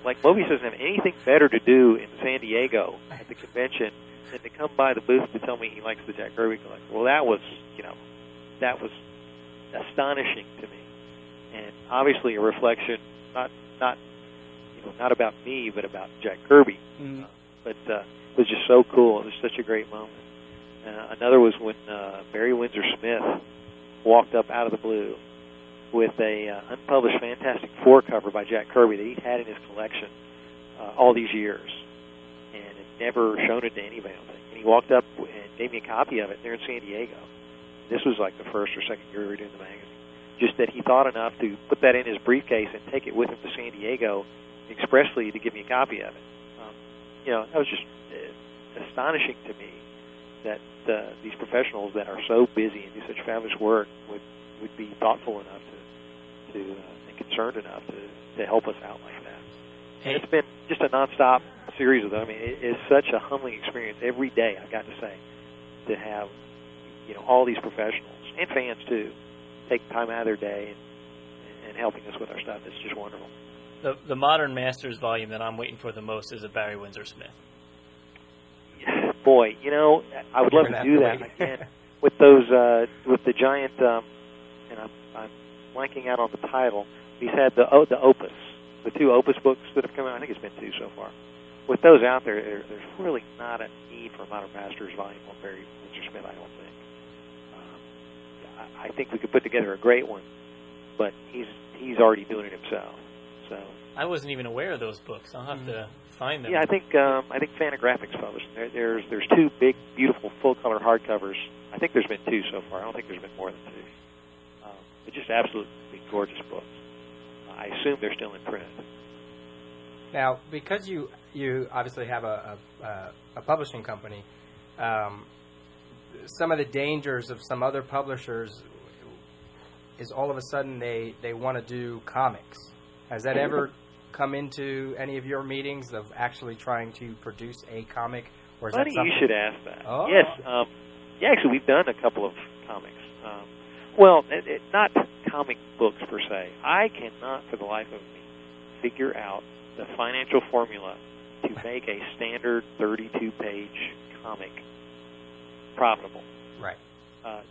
like Mobius doesn't have anything better to do in San Diego at the convention than to come by the booth to tell me he likes the Jack Kirby collection. Well, that was astonishing to me. And obviously a reflection, not about me, but about Jack Kirby. Mm-hmm. But it was just so cool. It was such a great moment. Another was when Barry Windsor Smith walked up out of the blue with a unpublished Fantastic Four cover by Jack Kirby that he'd had in his collection all these years, and had never shown it to anybody. And he walked up and gave me a copy of it there in San Diego. This was like the first or second year we were doing the magazine. Just that he thought enough to put that in his briefcase and take it with him to San Diego expressly to give me a copy of it. That was just astonishing to me that these professionals that are so busy and do such fabulous work would be thoughtful enough to and concerned enough to help us out like that. And it's been just a nonstop series of them. I mean, it's such a humbling experience every day, I've got to say, to have all these professionals and fans too take time out of their day and helping us with our stuff. It's just wonderful. The Modern Masters volume that I'm waiting for the most is a Barry Windsor Smith. Boy, I would love to do that again with those with the giant. And I'm blanking out on the title. He's had the Opus, the 2 Opus books that have come out. I think it's been 2 so far. With those out there, there's really not a need for a Modern Masters volume on Barry Windsor Smith, I don't think. I think we could put together a great one, but he's already doing it himself. So I wasn't even aware of those books. I'll have to find them. Yeah, I think Fantagraphics published them. There's 2 big, beautiful, full-color hardcovers. I think there's been 2 so far. I don't think there's been more than 2. But just absolutely gorgeous books. I assume they're still in print. Now, because you obviously have a publishing company, some of the dangers of some other publishers is all of a sudden they want to do comics. Has that ever come into any of your meetings of actually trying to produce a comic? Or is Funny that something? You should ask that. Oh. Yes. Actually, we've done a couple of comics. Well, not comic books per se. I cannot, for the life of me, figure out the financial formula to make a standard 32-page comic profitable. Right.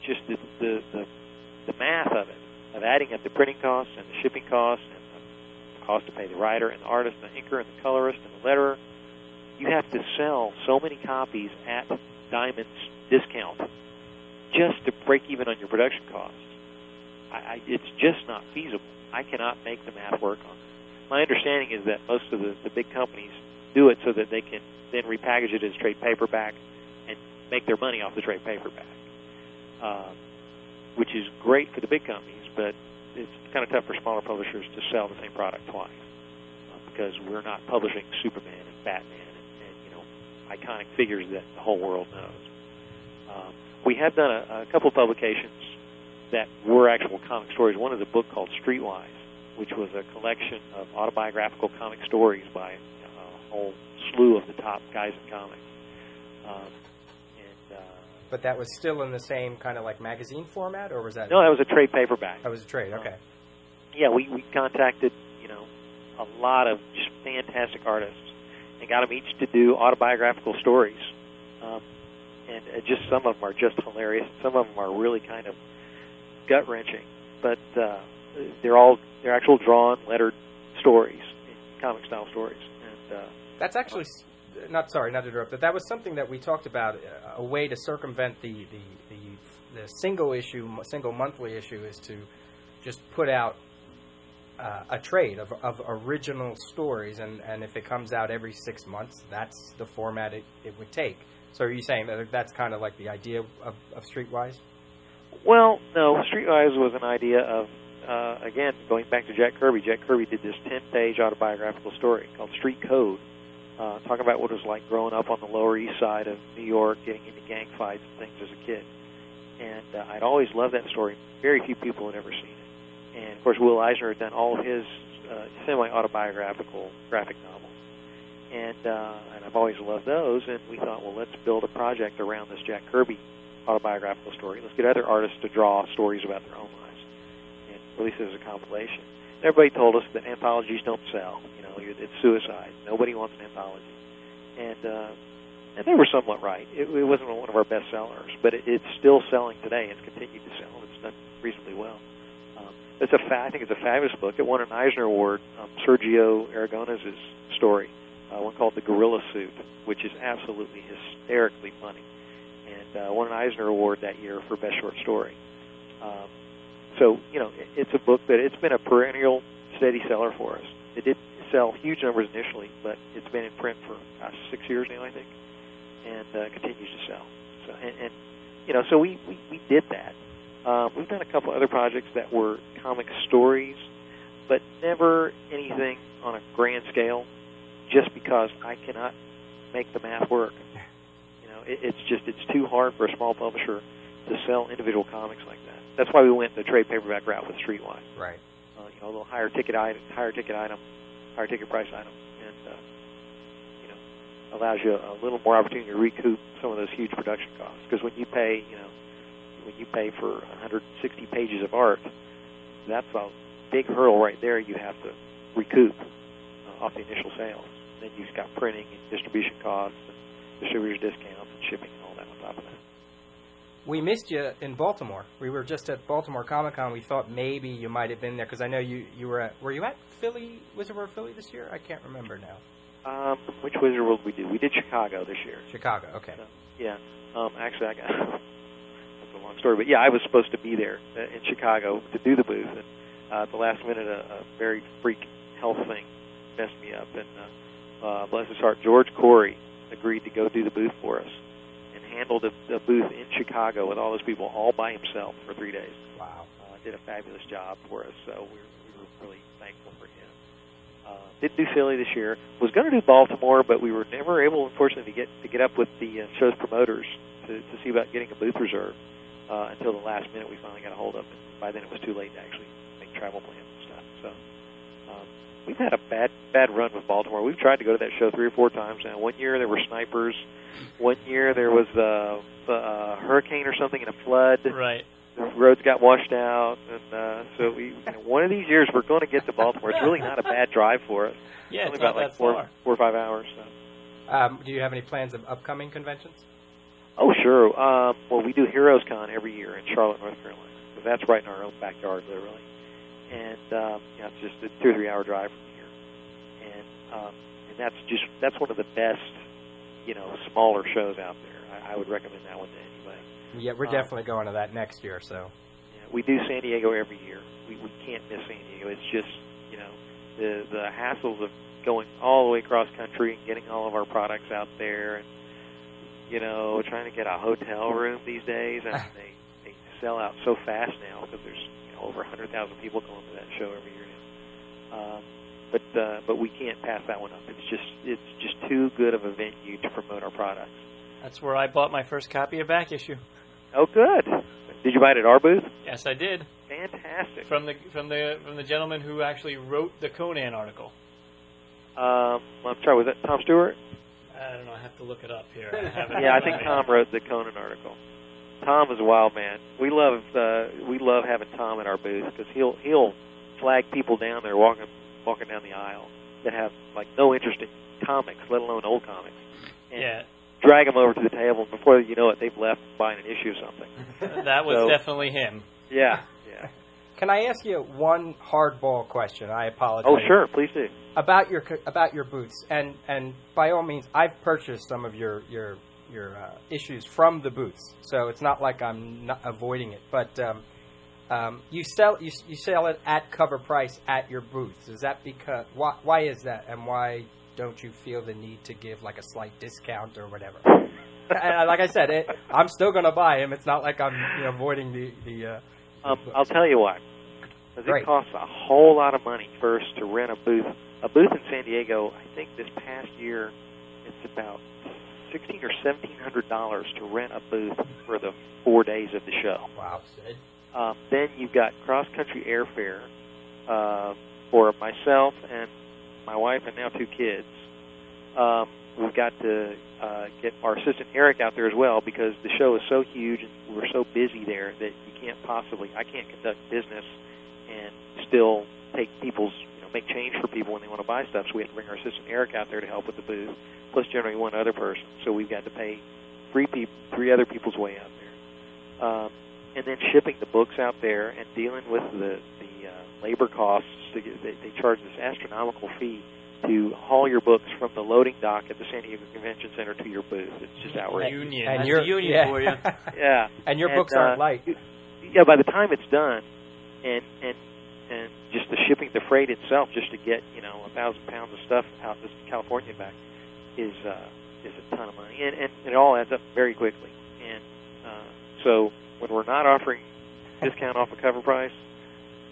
Just the math of it, of adding up the printing costs and the shipping costs and the cost to pay the writer and the artist and the inker and the colorist and the letterer. You have to sell so many copies at Diamond's discount just to break even on your production costs. It's just not feasible. I cannot make the math work on it. My understanding is that most of the big companies do it so that they can then repackage it as trade paperback and make their money off the trade paperback, which is great for the big companies, but it's kind of tough for smaller publishers to sell the same product twice because we're not publishing Superman and Batman and iconic figures that the whole world knows. We have done a couple of publications that were actual comic stories. One is a book called Streetwise, which was a collection of autobiographical comic stories by a whole slew of the top guys in comics. But that was still in the same kind of like magazine format, or was that? No, that was a trade paperback. That was a trade. Okay. Yeah, we contacted a lot of just fantastic artists and got them each to do autobiographical stories. And just some of them are just hilarious. Some of them are really kind of gut-wrenching, but they're actual drawn, lettered stories, comic-style stories. And that's actually not to interrupt, but that was something that we talked about. A way to circumvent the single monthly issue is to just put out a trade of original stories, and if it comes out every 6 months, that's the format it would take. So are you saying that that's kind of like the idea of Streetwise? Well, no. Streetwise was an idea of again, going back to Jack Kirby did this 10-page autobiographical story called Street Code, talking about what it was like growing up on the Lower East Side of New York, getting into gang fights and things as a kid. And I'd always loved that story. Very few people had ever seen it. And, of course, Will Eisner had done all of his semi-autobiographical graphic novels. And I've always loved those, and we thought, well, let's build a project around this Jack Kirby autobiographical story. Let's get other artists to draw stories about their own lives and release it as a compilation. And everybody told us that anthologies don't sell. You know, it's suicide. Nobody wants an anthology. And they were somewhat right. It wasn't one of our best sellers, but it's still selling today. It's continued to sell. It's done reasonably well. I think it's a fabulous book. It won an Eisner Award. Sergio Aragonés' story, one called The Gorilla Suit, which is absolutely hysterically funny, and won an Eisner Award that year for Best Short Story. So, you know, it's a book that it's been a perennial steady seller for us. It did sell huge numbers initially, but it's been in print for 6 years now, I think, and continues to sell. So, and you know, so we did that. We've done a couple other projects that were comic stories, but never anything on a grand scale, just because I cannot make the math work. You know, it's too hard for a small publisher to sell individual comics like that. That's why we went the trade paperback route with Streetwise. Right. You know, a little higher ticket price item, and you know, allows you a little more opportunity to recoup some of those huge production costs. Because when you pay for 160 pages of art, that's a big hurdle right there. You have to recoup off the initial sales. Then you've got printing and distribution costs and distributors' discounts and shipping and all that on top of that. We missed you in Baltimore. We were just at Baltimore Comic Con. We thought maybe you might have been there because I know you were at. Were you at Philly? Wizard World Philly this year? I can't remember now. Which Wizard World we did? We did Chicago this year. Chicago, okay. So, yeah. Actually, I got that's a long story, but yeah, I was supposed to be there in Chicago to do the booth, and at the last minute, a very freak health thing messed me up, and bless his heart, George Corey agreed to go do the booth for us. Handled a booth in Chicago with all those people all by himself for 3 days. Wow. Did a fabulous job for us, so we were really thankful for him. Didn't do Philly this year. Was going to do Baltimore, but we were never able, unfortunately, to get up with the show's promoters to see about getting a booth reserved until the last minute we finally got a hold of it. By then it was too late to actually make travel plans and stuff. So we've had a bad run with Baltimore. We've tried to go to that show 3 or 4 times now. One year there were snipers. One year there was a hurricane or something and a flood. Right. The roads got washed out, and so one of these years we're going to get to Baltimore. It's really not a bad drive for us. Yeah, it's only about like 4 or 5 hours. So. Do you have any plans of upcoming conventions? Oh, sure. Well, we do Heroes Con every year in Charlotte, North Carolina. So that's right in our own backyard, literally. And it's just a 2 or 3 hour drive from here. And that's one of the best, smaller shows out there. I would recommend that one to anybody. Yeah, we're definitely going to that next year. So yeah, we do San Diego every year. We can't miss San Diego. It's just the hassles of going all the way across country and getting all of our products out there, and trying to get a hotel room these days. I mean, they sell out so fast now because there's over 100,000 people going to that show every year now. But we can't pass that one up. It's just too good of a venue to promote our products. That's where I bought my first copy of Back Issue. Oh, good. Did you buy it at our booth? Yes, I did. Fantastic. From the gentleman who actually wrote the Conan article. I'm sorry, was that Tom Stewart? I don't know. I have to look it up here. Yeah, I think Tom wrote the Conan article. Tom is a wild man. We love having Tom at our booth because he'll flag people down there walking down the aisle that have no interest in comics, let alone old comics. And yeah. Drag them over to the table, and before you know it, they've left buying an issue of something. That was definitely him. Yeah. Can I ask you one hardball question? I apologize. Oh, sure, please do. About your booths, and by all means, I've purchased some of your issues from the booths, so it's not like I'm not avoiding it. But you sell it at cover price at your booths. Is that because why is that, and why don't you feel the need to give a slight discount or whatever? Like I said, I'm still going to buy them. It's not like I'm avoiding the I'll tell you why. Because Great. it costs a whole lot of money first to rent a booth. A booth in San Diego, I think this past year, it's about $1,600 or $1,700 to rent a booth for the 4 days of the show. Wow. Then you've got cross-country airfare for myself and my wife and now 2 kids. We've got to get our assistant Eric out there as well because the show is so huge and we're so busy there that I can't conduct business and still take make change for people when they want to buy stuff. So we have to bring our assistant Eric out there to help with the booth, plus generally one other person. So we've got to pay 3 other people's way out there. And then shipping the books out there and dealing with the labor costs. They charge this astronomical fee to haul your books from the loading dock at the San Diego Convention Center to your booth. It's just outrageous. Union. And That's your the union for you. Yeah. And your books aren't light. Yeah, by the time it's done, and just the shipping, the freight itself, just to get 1,000 pounds of stuff out to California back is a ton of money, and it all adds up very quickly. And so when we're not offering discount off a cover price,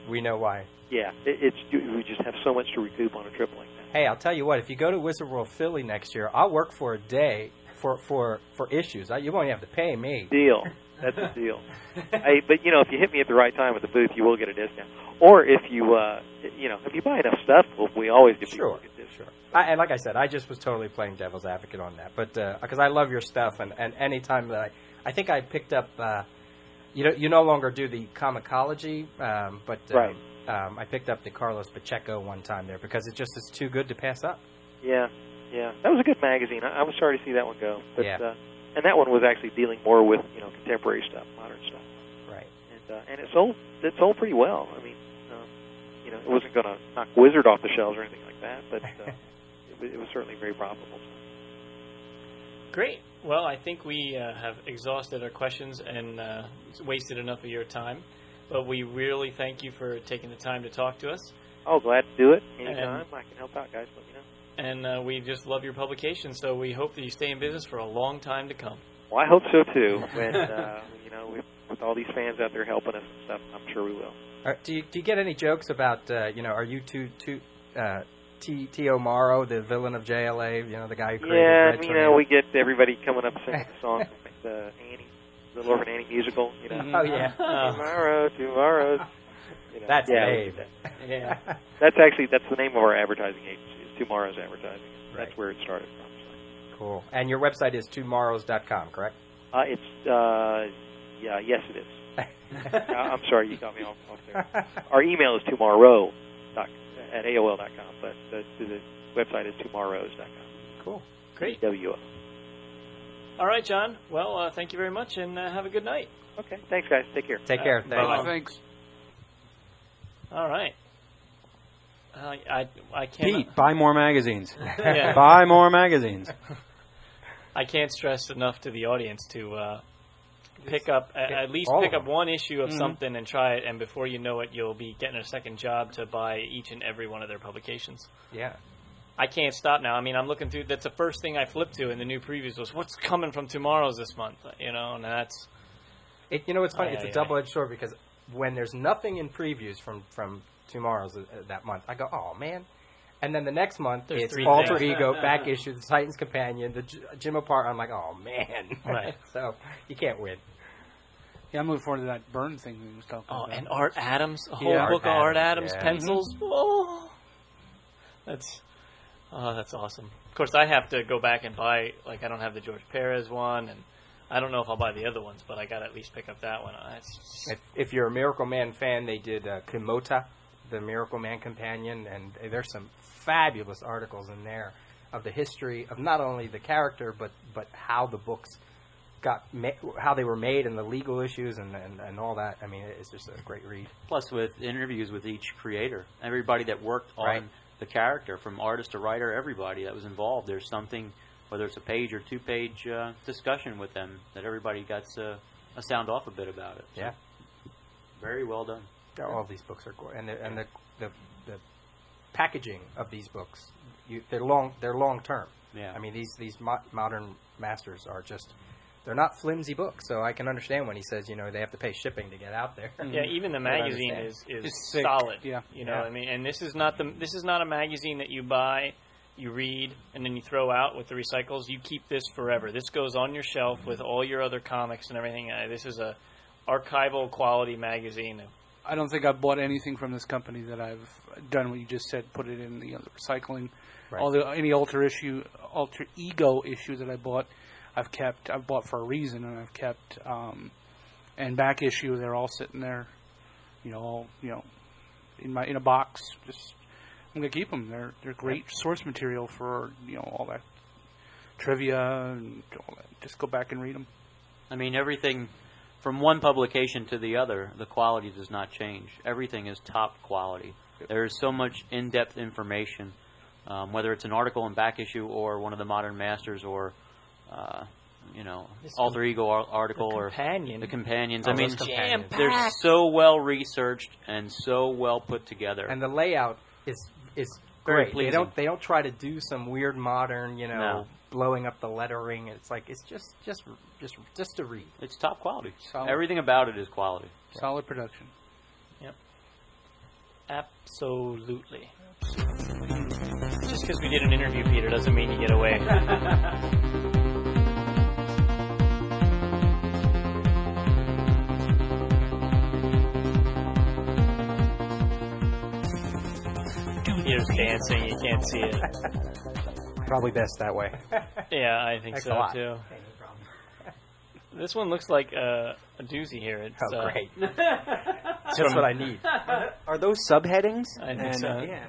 We know why. yeah, we just have so much to recoup on a trip like that. Hey, I'll tell you what. If you go to Wizard World Philly next year, I'll work for a day for issues. You won't have to pay me. Deal. That's a deal. But if you hit me at the right time at the booth, you will get a discount. Or if you if you buy enough stuff, we always give people a discount. Sure. And like I said, I just was totally playing devil's advocate on that. But because I love your stuff, and any time that I think I picked up, you no longer do the Comicology, but right. I picked up the Carlos Pacheco one time there because it just is too good to pass up. Yeah. That was a good magazine. I was sorry to see that one go. But, yeah. And that one was actually dealing more with contemporary stuff, modern stuff. Right. And it sold pretty well. I mean, it wasn't going to knock Wizard off the shelves or anything like that, but it was certainly very profitable. Great. Well, I think we have exhausted our questions and wasted enough of your time. But we really thank you for taking the time to talk to us. Oh, glad to do it. Anytime I can help out, guys, let me know. And we just love your publication, so we hope that you stay in business for a long time to come. Well, I hope so, too. When, with all these fans out there helping us and stuff, I'm sure we will. Do you get any jokes about, are you T.O. Morrow, the villain of JLA, the guy who created Red Tornado? We get everybody coming up singing the song from the Little Orphan Annie musical, Oh, yeah. TwoMorrows. That's Dave. Yeah. That's the name of our advertising agency. It's TwoMorrows Advertising. That's where it started from. So. Cool. And your website is TwoMorrows.com, correct? Yes, it is. I'm sorry, you got me off there. Our email is TwoMorrow at AOL.com, but the website is TwoMorrows.com. Cool. Great. WO. All right, John. Well, thank you very much, and have a good night. Okay. Thanks, guys. Take care. Take care. Thanks. Thanks. All right. I can't. Pete, buy more magazines. Yeah. Buy more magazines. I can't stress enough to the audience to pick up at least all pick of up one issue of something and try it, and before you know it, you'll be getting a second job to buy each and every one of their publications. Yeah. I can't stop now. I mean, I'm looking through. That's the first thing I flipped to in the new previews was what's coming from TwoMorrows this month. And that's. It's funny. It's a double-edged sword because when there's nothing in previews from TwoMorrows that month, I go, oh man. And then the next month, There's it's 3 Alter things. Ego, back issue, the Titan's Companion, the Jim Apart. I'm like, oh man. Right. So you can't win. Yeah, I'm looking forward to that Burn thing we was talking about. And Art Adams, a whole Yeah, book of Art Adams yeah. pencils. Oh, that's awesome. Of course, I have to go back and buy. Like, I don't have the George Perez one, and I don't know if I'll buy the other ones, but I got to at least pick up that one. If you're a Miracle Man fan, they did Kimota, the Miracle Man companion, and there's some fabulous articles in there of the history of not only the character but how the books how they were made and the legal issues and all that. I mean, it's just a great read. Plus, with interviews with each creator, everybody that worked on the character, from artist to writer, everybody that was involved. There's something, whether it's a page or 2-page discussion with them, that everybody got a sound off a bit about it. So, Yeah, very well done. all these books are cool, and the packaging of these books, they're long term. Yeah, I mean these modern masters are just. they're not flimsy books, so I can understand when he says, they have to pay shipping to get out there. Yeah, even the magazine is It's thick. solid. Yeah. You know what I mean? And this is not a magazine that you buy, you read, and then you throw out with the recycles. You keep this forever. This goes on your shelf with all your other comics and everything. This is a archival quality magazine. I don't think I've bought anything from this company that I've done what you just said, put it in the recycling. Right. Any alter ego issue that I bought, I've bought for a reason, and I've kept. And back issue, they're all sitting there, in a box. Just I'm gonna keep them. They're great source material for all that trivia and all that. Just go back and read them. I mean, everything from one publication to the other, the quality does not change. Everything is top quality. There is so much in-depth information, whether it's an article in back issue or one of the Modern Masters or, alter ego article or the companions. I mean, they're so well researched and so well put together. And the layout is very great. pleasing. They don't try to do some weird modern, No. blowing up the lettering. It's like it's just to read. It's top quality. Solid. Everything about it is quality. Solid production. Yep. Absolutely. Just because we did an interview, Peter, doesn't mean you get away. Peter's dancing. You can't see it. Probably best that way. Yeah, I think Thanks so a lot. too. This one looks like a doozy here. It's Great. That's what I need. Are those subheadings? I think so. Yeah.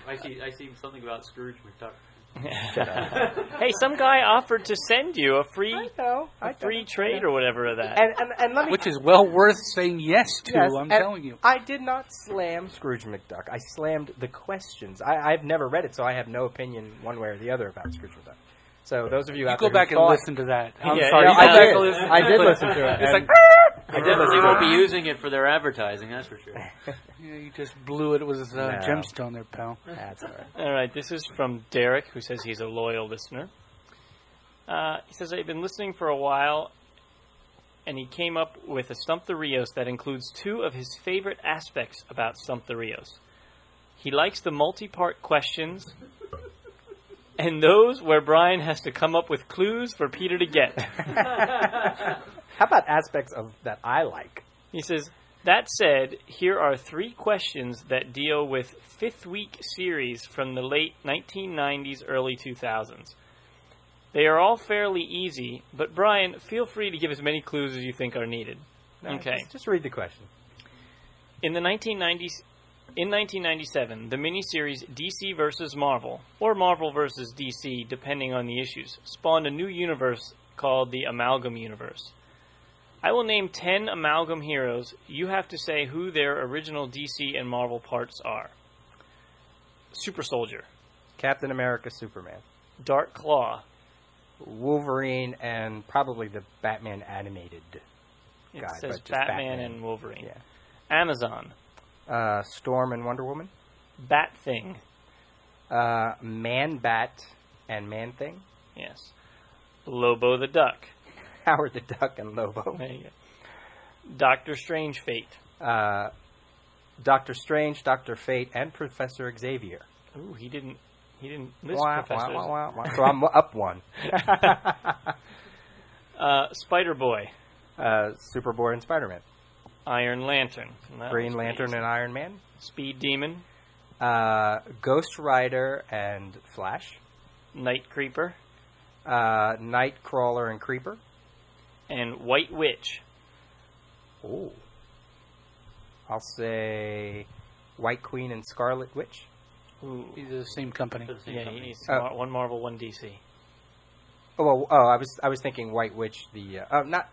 I see something about Scrooge McDuck. Hey, some guy offered to send you a free trade or whatever of that. And let me, Which is well worth saying yes to, yes, I'm and telling you. I did not slam Scrooge McDuck. I slammed the questions. I've never read it, so I have no opinion one way or the other about Scrooge McDuck. So those of you out Go there back who and thought, listen to that. I'm Yeah, sorry. yeah, I did listen to it. It's like, They definitely won't be using it for their advertising, that's for sure. yeah, you just blew it with a gemstone there, pal. That's all right. All right, this is from Derek, who says he's a loyal listener. He says, I've been listening for a while, and he came up with a Stump the Rios that includes two of his favorite aspects about Stump the Rios. He likes the multi-part questions, and those where Brian has to come up with clues for Peter to get. How about aspects of that I like? He says, that said, here are 3 questions that deal with fifth week series from the late 1990s, early 2000s. They are all fairly easy, but Brian, feel free to give as many clues as you think are needed. No, Okay. Just read the question. In 1997, the miniseries DC vs. Marvel, or Marvel vs. DC, depending on the issues, spawned a new universe called the Amalgam Universe. I will name 10 Amalgam heroes. You have to say who their original DC and Marvel parts are. Super Soldier, Captain America, Superman, Dark Claw. Wolverine, and probably the Batman animated It guy. says but just Batman and Wolverine. Yeah. Amazon, Storm and Wonder Woman, Bat Thing. Man Bat and Man Thing, Yes. Lobo the Duck. Howard the Duck and Lobo, There you go. Doctor Strange Fate. Doctor Strange, Dr. Fate, and Professor Xavier. Ooh, he didn't list Wah, professors. wah, wah, wah. So I'm up one. Spider Boy, Superboy and Spider-Man, Iron Lantern, and that Green was Lantern easy. and Iron Man, Speed Demon, Ghost Rider and Flash, Night Creeper, Nightcrawler and Creeper. and White Witch. Ooh. I'll say White Queen and Scarlet Witch. Ooh. These are the same company. Yeah, he's Oh. one Marvel, one DC. I was thinking White Witch, not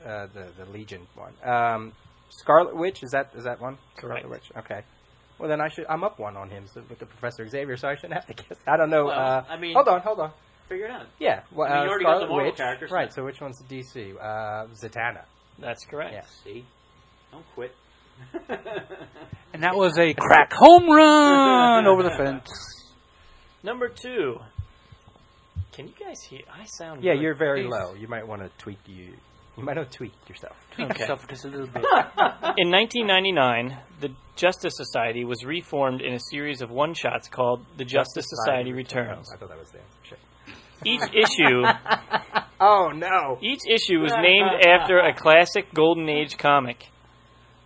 the Legion one. Scarlet Witch, is that one? Correct. Scarlet Witch. Okay. Well, then I'm up one on him with the Professor Xavier, so I shouldn't have to guess. I don't know. Well, I mean- hold on. Figure it out. Yeah. Well, I mean, you already got the Scarlet Marvel Witch. characters. Right. So which one's the DC? Zatanna. That's correct. Yeah. See? Don't quit. And that was a crack home run over the fence. Number 2. Can you guys hear? I sound. Yeah, really- you're very low. You might want to tweak You might have to tweak yourself. Tweak yourself just a little bit. In 1999, the Justice Society was reformed in a series of one-shots called The Justice Society Returns. I thought that was the answer. Shit. Each issue Oh, no. Each issue was named after a classic Golden Age comic.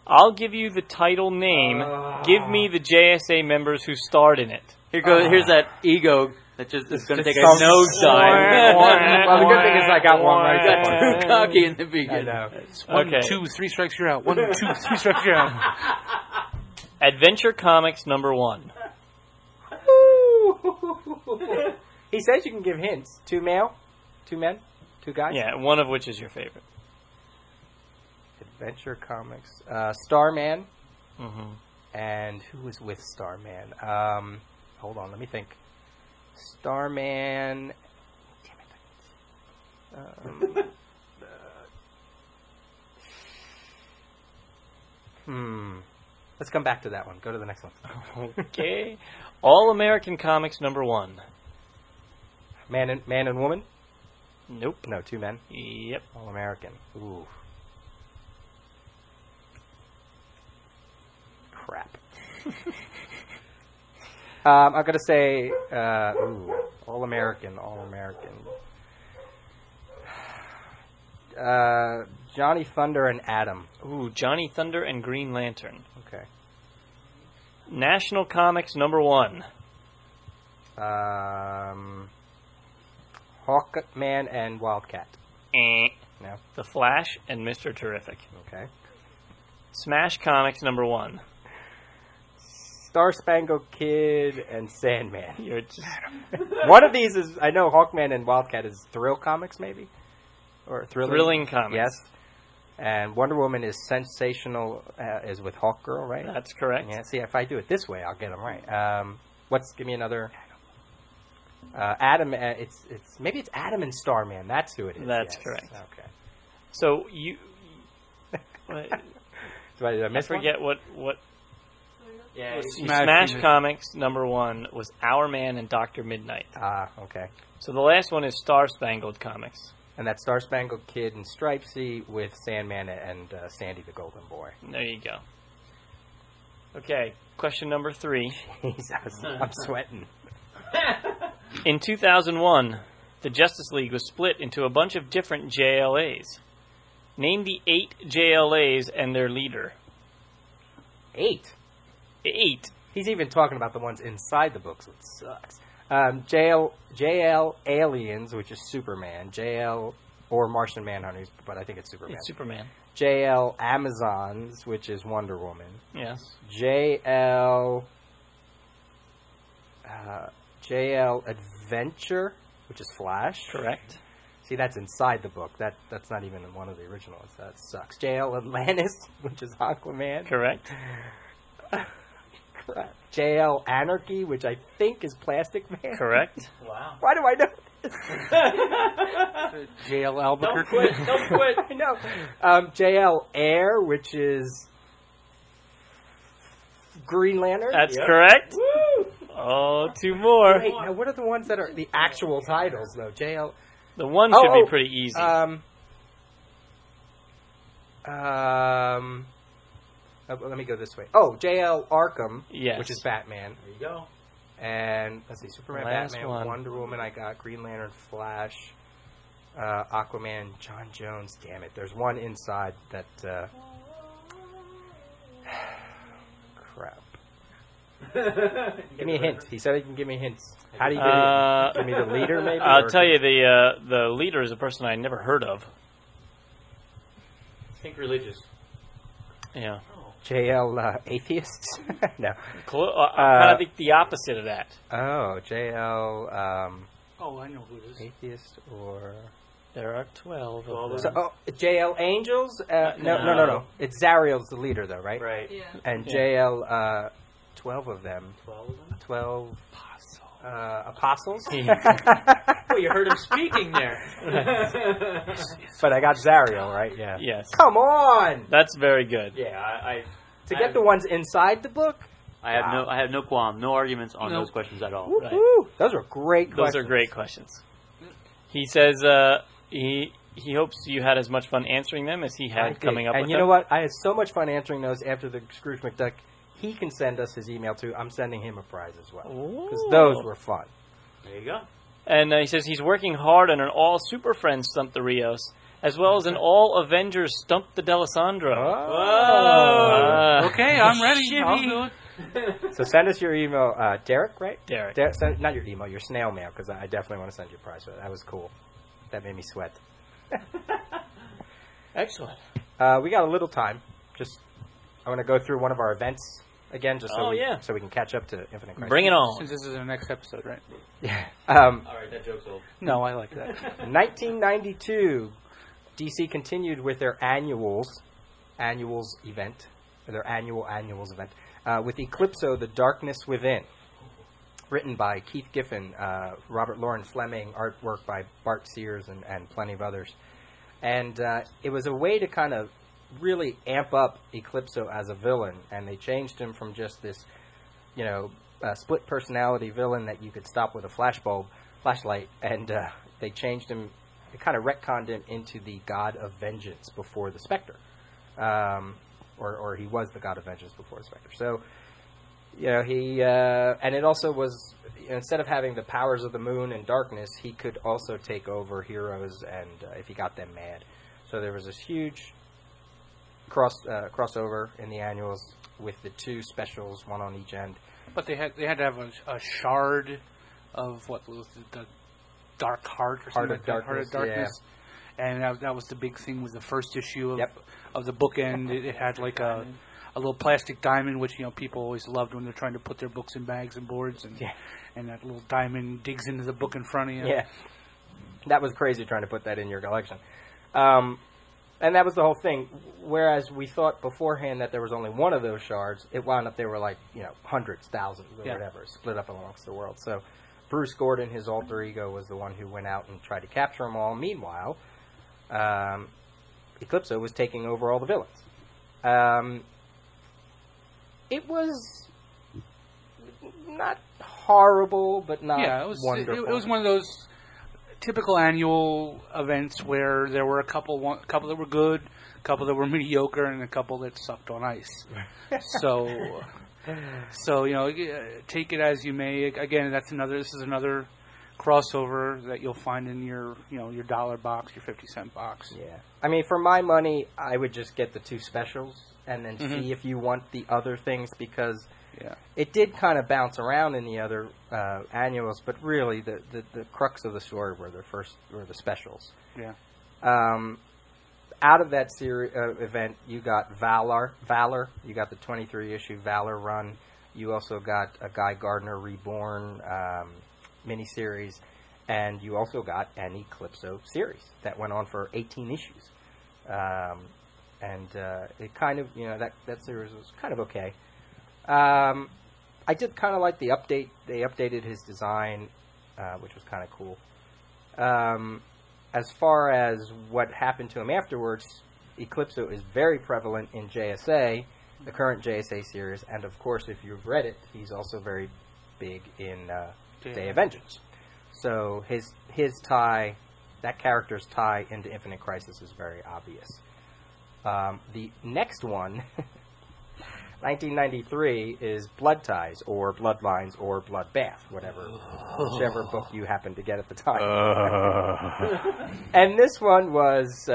I'll give you the title name. Give me the JSA members who starred in it. Here's that ego that just is going to take a some- nosedive. Well, the good thing is I got one right Got there. too cocky in the I beginning. know. One, Okay. 2, 3 strikes, you're out. 1, 2, 3 strikes, you're out. Adventure Comics #1. He says you can give hints. 2 male, 2 men, 2 guys. Yeah, one of which is your favorite. Adventure Comics. Starman. Mm-hmm. And who was with Starman? Hold on, let me think. Starman. Damn it. Let's come back to that one. Go to the next one. Okay. All American Comics #1. Man and woman? Nope. No, 2 men. Yep. All American. Ooh. Crap. I'm gonna say All American. Johnny Thunder and Adam. Ooh, Johnny Thunder and Green Lantern. Okay. National Comics #1. Hawkman and Wildcat. No. The Flash and Mr. Terrific. Okay. Smash Comics #1. Star Spangled Kid and Sandman. You're just One of these is, I know Hawkman and Wildcat is Thrill Comics, maybe? Or Thrilling Comics. Yes. And Wonder Woman is Sensational, is with Hawkgirl, right? That's correct. Yeah, see, if I do it this way, I'll get them right. Give me another. Adam, maybe it's Adam and Starman. That's who it is. That's yes. correct. Okay. So you. What, Did I I miss one? forget what. Yeah. Smash Comics #1 was Our Man and Dr. Midnight. Okay. So the last one is Star Spangled Comics. And that's Star Spangled Kid and Stripesy with Sandman and Sandy the Golden Boy. There you go. Okay, question #3. Jesus, I'm sweating. In 2001, the Justice League was split into a bunch of different JLAs. Name the 8 JLAs and their leader. 8? 8. He's even talking about the ones inside the book, so it sucks. JL Aliens, which is Superman. JL or Martian Manhunters, but I think it's Superman. It's Superman. JL Amazons, which is Wonder Woman. Yes. JL Adventure, which is Flash. Correct. See, that's inside the book. That's not even in one of the originals. That sucks. JL Atlantis, which is Aquaman. Correct. JL Anarchy, which I think is Plastic Man. Correct. Wow. Why do I know this? JL Albuquerque. Don't quit. I know. JL Air, which is Green Lantern. That's correct. Woo! Oh, 2 more. Wait, now what are the ones that are the actual titles, though? JL... The one should be pretty easy. Let me go this way. Oh, JL Arkham, Yes. which is Batman. There you go. And, let's see, Superman, Last Batman, one. Wonder Woman, I got Green Lantern, Flash, Aquaman, John Jones. Damn it, there's one inside that, crap. Give me a hint. He said he can give me hints. How do you give me the leader, maybe? I'll tell you, the leader is a person I never heard of. Think religious. Yeah. JL Atheists? No. Kind of the opposite of that. Oh, JL Oh, I know who it is. Atheist or... There are 12 of them. So, JL Angels? No. It's Zariel's the leader, though, right? Right. Yeah. And JL, 12 of them. 12 of them? 12 apostles? Oh, you heard him speaking there. But I got Zariel, right? Yeah. Yes. Come on! That's very good. Yeah, To get the ones inside the book? I have no qualm, no arguments on Nope. those questions at all. Woo-hoo. Those are great questions. Those are great questions. He says he hopes you had as much fun answering them as he had coming up with them. And you know what? I had so much fun answering those after the Scrooge McDuck. He can send us his email, too. I'm sending him a prize as well. Because those were fun. There you go. And he says he's working hard on an all Super Friends Stump the Rios, as well as an all Avengers Stump the Delisandro. Oh. Okay, I'm ready. I'll do it. So send us your email, Derek, right? Derek. Not your email, your snail mail, because I definitely want to send you a prize for that. That was cool. That made me sweat. Excellent. We got a little time. I want to go through one of our events again, just so we can catch up to Infinite Crisis. Bring it on. Since this is our next episode, right? Yeah. All right, that joke's old. No, I like that. 1992, DC continued with their annuals event, their annuals event, with Eclipso: The Darkness Within, written by Keith Giffen, Robert Lauren Fleming, artwork by Bart Sears, and plenty of others. And it was a way to kind of really amp up Eclipso as a villain, and they changed him from just this, split personality villain that you could stop with a flashlight, and they changed him. They kind of retconned him into the god of vengeance before the Spectre, or he was the god of vengeance before the Spectre. So, he and it also was, instead of having the powers of the moon and darkness, he could also take over heroes, and if he got them mad. So there was this huge crossover in the annuals with the two specials, one on each end. But they had to have a shard of what was the Dark Heart or something like that. Heart of Darkness. Yeah. And that was the big thing. Was the first issue of the bookend. It had like a little plastic diamond, which people always loved when they're trying to put their books in bags and boards, and that little diamond digs into the book in front of you. Yeah, that was crazy trying to put that in your collection. And that was the whole thing. Whereas we thought beforehand that there was only one of those shards, it wound up there were like, hundreds, thousands, or whatever, split up amongst the world. So Bruce Gordon, his alter ego, was the one who went out and tried to capture them all. Meanwhile, Eclipso was taking over all the villains. It was not horrible, but not wonderful. It was one of those typical annual events where there were a couple that were good, a couple that were mediocre, and a couple that sucked on ice. So take it as you may. Again, this is another crossover that you'll find in your $1 box, your 50-cent box. Yeah, I mean, for my money, I would just get the two specials and then see if you want the other things, because it did kind of bounce around in the other annuals, but really the crux of the story were the specials. Yeah. Out of that event, you got Valor. You got the 23-issue Valor run. You also got a Guy Gardner Reborn miniseries, and you also got an Eclipso series that went on for 18 issues. And it kind of, that series was kind of okay. I did kind of like the update. They updated his design, which was kind of cool. As far as what happened to him afterwards, Eclipso is very prevalent in JSA, the current JSA series, and of course, if you've read it, he's also very big in Day of Vengeance. So his tie, that character's tie into Infinite Crisis is very obvious. The next one, 1993, is Blood Ties, or Bloodlines, or Bloodbath, whichever book you happen to get at the time. And this one was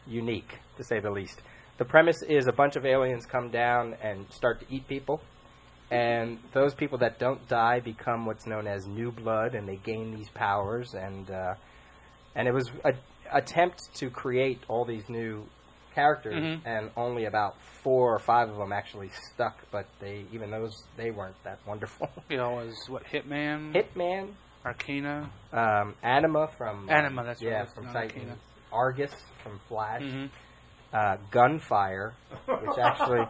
unique, to say the least. The premise is a bunch of aliens come down and start to eat people, and those people that don't die become what's known as new blood, and they gain these powers, and it was an attempt to create all these new characters, and only about 4 or 5 of them actually stuck, but even those weren't that wonderful. Was what, Hitman, Arcana, Anima from Anima, that's right, from Titan, Argus from Flash, Gunfire, which actually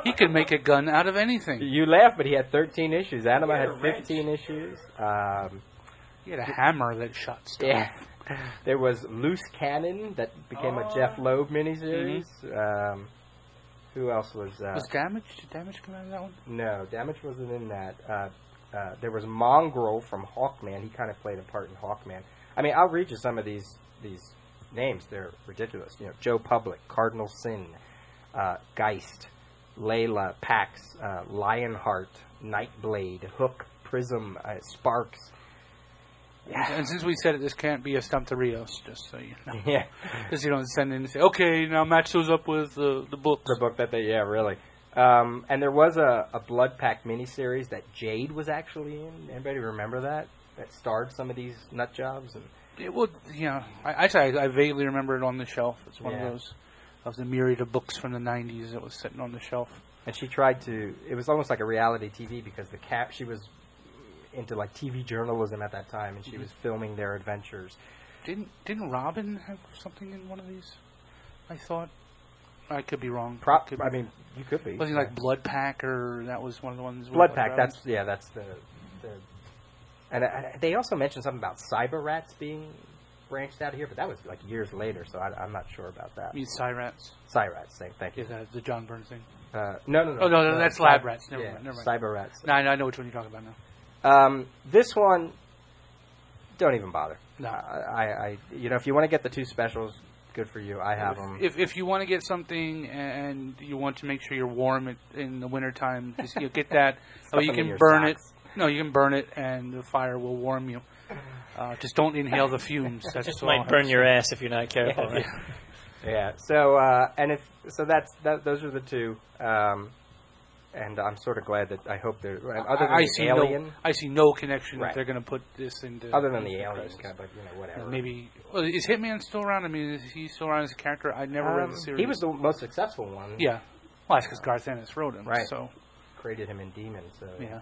he could make a gun out of anything. You laugh, but he had 13 issues. Anima had 15 issues. He had a hammer that shot stuff. Yeah. There was Loose Cannon that became a Jeff Loeb miniseries. Who else was... was Damage? Did Damage come out of that one? No, Damage wasn't in that. There was Mongrel from Hawkman. He kind of played a part in Hawkman. I mean, I'll read you some of these names. They're ridiculous. You know, Joe Public, Cardinal Sin, Geist, Layla, Pax, Lionheart, Nightblade, Hook, Prism, Sparks. Yeah. And since we said it, this can't be a stump to Rios, just so you know. Yeah. Because you don't send in and say, okay, now match those up with the books. The book that they, yeah, really. And there was a Blood Pack miniseries that Jade was actually in. Anybody remember that? That starred some of these nut jobs? And it would, you know, I vaguely remember it on the shelf. It's one of the myriad of books from the 90s that was sitting on the shelf. And she tried to, it was almost like a reality TV because she was into like TV journalism at that time, and she was filming their adventures. Didn't Robin have something in one of these? I thought. I could be wrong. I mean, you could be. Was he like Blood Pack, or that was one of the ones? Blood Pack. That's the. And they also mentioned something about cyber rats being branched out of here, but that was like years later, so I'm not sure about that. You mean Cyrats? Cyrats, thank you. Is that the John Burns thing? No. Oh no, that's Lab Rats. Never mind. Cyber rats. No, I know which one you're talking about now. This one, don't even bother. No. If you want to get the two specials, good for you. I have them. If you want to get something and you want to make sure you're warm in the wintertime, just get that. You can burn it. No, you can burn it, and the fire will warm you. Just don't inhale the fumes. That just might burn your ass if you're not careful. Yeah. Right? Yeah. So those are the two. And I'm sort of glad that I hope they're other than the Alien. I see no connection that they're going to put this into. Other than the Alien, but whatever. Maybe is Hitman still around? I mean, is he still around as a character? I never read the series. He was the most successful one. Yeah, well, that's because Garth Ennis wrote him, right? So created him in Demon. So yeah,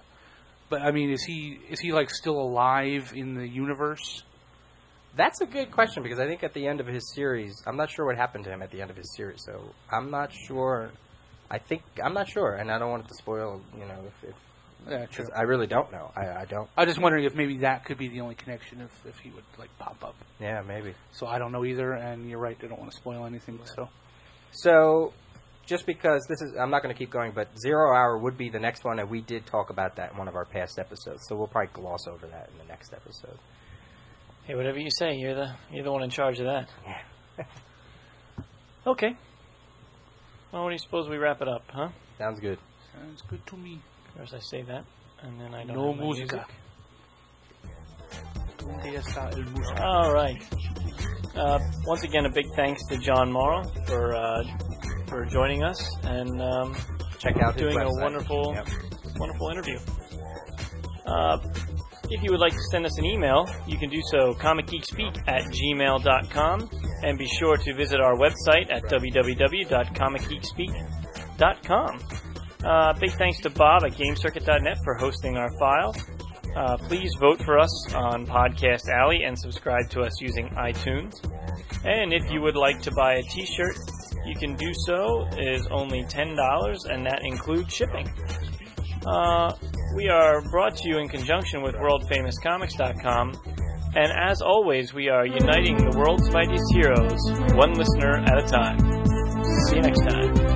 but I mean, is he like still alive in the universe? That's a good question because I think at the end of his series, I'm not sure what happened to him at the end of his series. So I'm not sure. I'm not sure, and I don't want it to spoil. Because I really don't know. I don't. I was just wondering if maybe that could be the only connection if he would like pop up. Yeah, maybe. So I don't know either, and you're right. I don't want to spoil anything. So just because I'm not going to keep going, but 0 Hour would be the next one, and we did talk about that in one of our past episodes. So we'll probably gloss over that in the next episode. Hey, whatever you say, you're the one in charge of that. Yeah. Okay. Well, what do you suppose we wrap it up, huh? Sounds good. Sounds good to me. First I say that, and then I don't no have my music. All right. Once again, a big thanks to John Morrow for joining us and check out his doing website. A wonderful interview. If you would like to send us an email, you can do so comicgeekspeak@gmail.com, and be sure to visit our website at www.comicgeekspeak.com. Big thanks to Bob at GameCircuit.net for hosting our file. Please vote for us on Podcast Alley and subscribe to us using iTunes. And if you would like to buy a t-shirt, you can do so. It is only $10, and that includes shipping. We are brought to you in conjunction with WorldFamousComics.com, and as always, we are uniting the world's mightiest heroes, one listener at a time. See you next time.